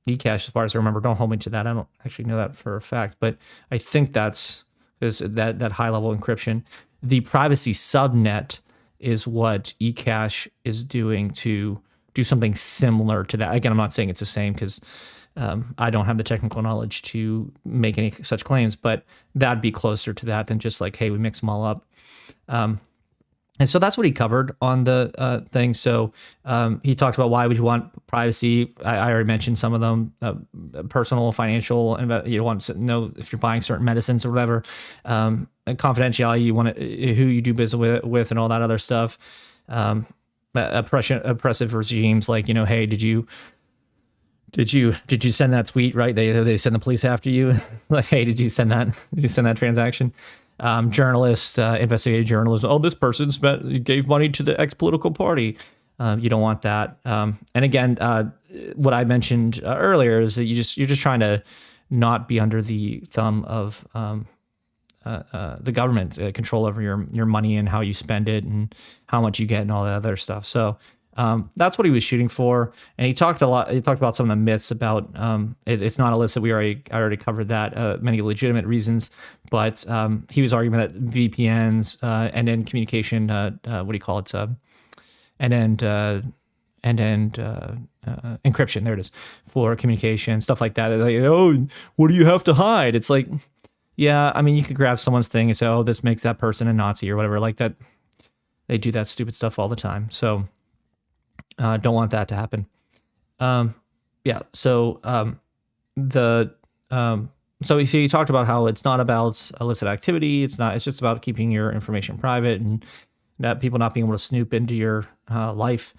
eCash, as far as I remember. Don't hold me to that. I don't actually know that for a fact, but I think that's that high level encryption. The privacy subnet is what eCash is doing to do something similar to that. Again, I'm not saying it's the same, because I don't have the technical knowledge to make any such claims, but that'd be closer to that than just like, hey, we mix them all up. And so that's what he covered on the thing. So he talked about why would you want privacy. I already mentioned some of them, personal, financial, you want to know if you're buying certain medicines or whatever, and confidentiality, you want to, who you do business with and all that other stuff. Oppressive regimes, like, hey, did you send that tweet, right? They send the police after you. Like, hey, did you send that transaction? Journalists, investigative journalism. Oh, this person gave money to the ex-political party. You don't want that. And again, what I mentioned earlier is that you're just trying to not be under the thumb of the government, control over your money and how you spend it and how much you get and all that other stuff. So that's what he was shooting for. And he talked about some of the myths about it's not a list that I already covered that, many legitimate reasons, but he was arguing that VPNs, end-to-end communication, what do you call it? end-to-end encryption. There it is, for communication, stuff like that. They're like, oh, what do you have to hide? It's like, yeah, I mean, you could grab someone's thing and say, oh, this makes that person a Nazi or whatever. Like that, they do that stupid stuff all the time. So don't want that to happen. Yeah. So so you talked about how it's not about illicit activity. It's just about keeping your information private and that people not being able to snoop into your life.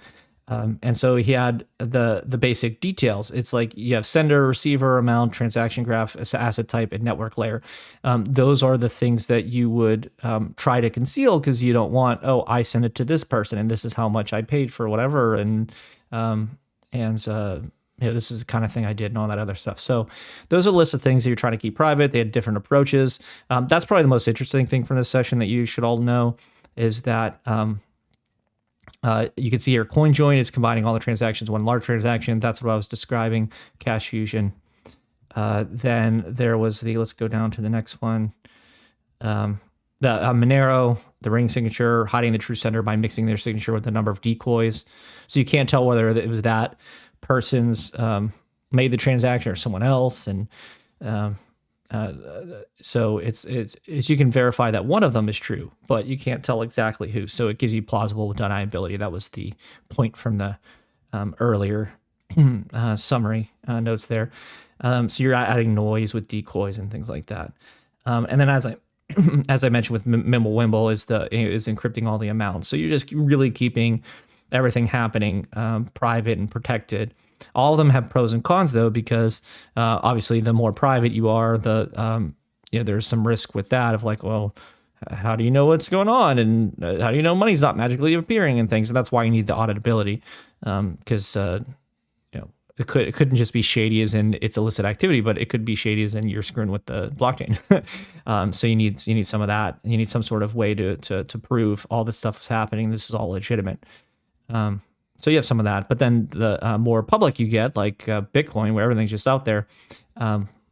And so he had the basic details. It's like you have sender, receiver, amount, transaction graph, asset type, and network layer. Those are the things that you would try to conceal because you don't want, oh, I sent it to this person and this is how much I paid for whatever. And this is the kind of thing I did and all that other stuff. So those are a list of things that you're trying to keep private. They had different approaches. That's probably the most interesting thing from this session that you should all know is that you can see here CoinJoin is combining all the transactions in one large transaction. That's what I was describing, Cash Fusion. Then there was let's go down to the next one. The Monero, the ring signature, hiding the true sender by mixing their signature with a number of decoys. So you can't tell whether it was that person's made the transaction or someone else. And so it's you can verify that one of them is true, but you can't tell exactly who. So it gives you plausible deniability. That was the point from the earlier summary notes there. So you're adding noise with decoys and things like that. And then as I mentioned with Mimblewimble is encrypting all the amounts. So you're just really keeping everything happening private and protected. All of them have pros and cons though, because obviously the more private you are, there's some risk with that of like, well, how do you know what's going on, and how do you know money's not magically appearing and things? And that's why you need the auditability, because it couldn't just be shady as in it's illicit activity, but it could be shady as in you're screwing with the blockchain. So you need some of that. You need some sort of way to prove all this stuff is happening. This is all legitimate. So you have some of that, but then the more public you get, like Bitcoin, where everything's just out there,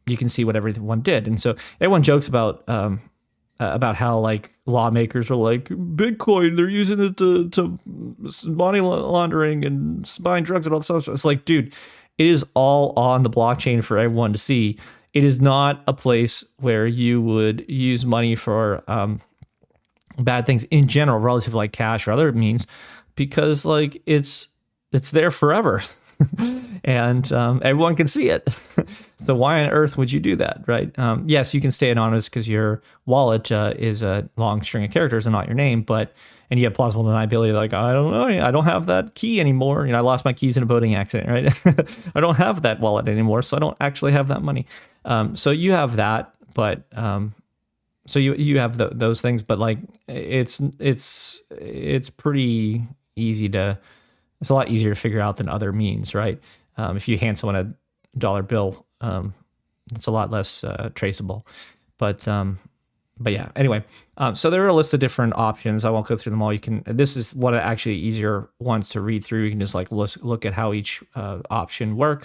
you can see what everyone did. And so everyone jokes about how like lawmakers are like, Bitcoin, they're using it to money laundering and buying drugs and all this stuff. It's like, dude, it is all on the blockchain for everyone to see. It is not a place where you would use money for bad things in general, relative to like cash or other means, because like it's there forever. And everyone can see it. So why on earth would you do that, right? Yes, you can stay anonymous because your wallet is a long string of characters and not your name, and you have plausible deniability. Like, I don't know, I don't have that key anymore. I lost my keys in a boating accident, right? I don't have that wallet anymore, so I don't actually have that money. So you have that, but so you have those things, but like it's pretty easy to. It's a lot easier to figure out than other means, right? If you hand someone a dollar bill, it's a lot less traceable. But yeah, anyway, so there are a list of different options. I won't go through them all. This is one of actually easier ones to read through. You can just like look at how each option works.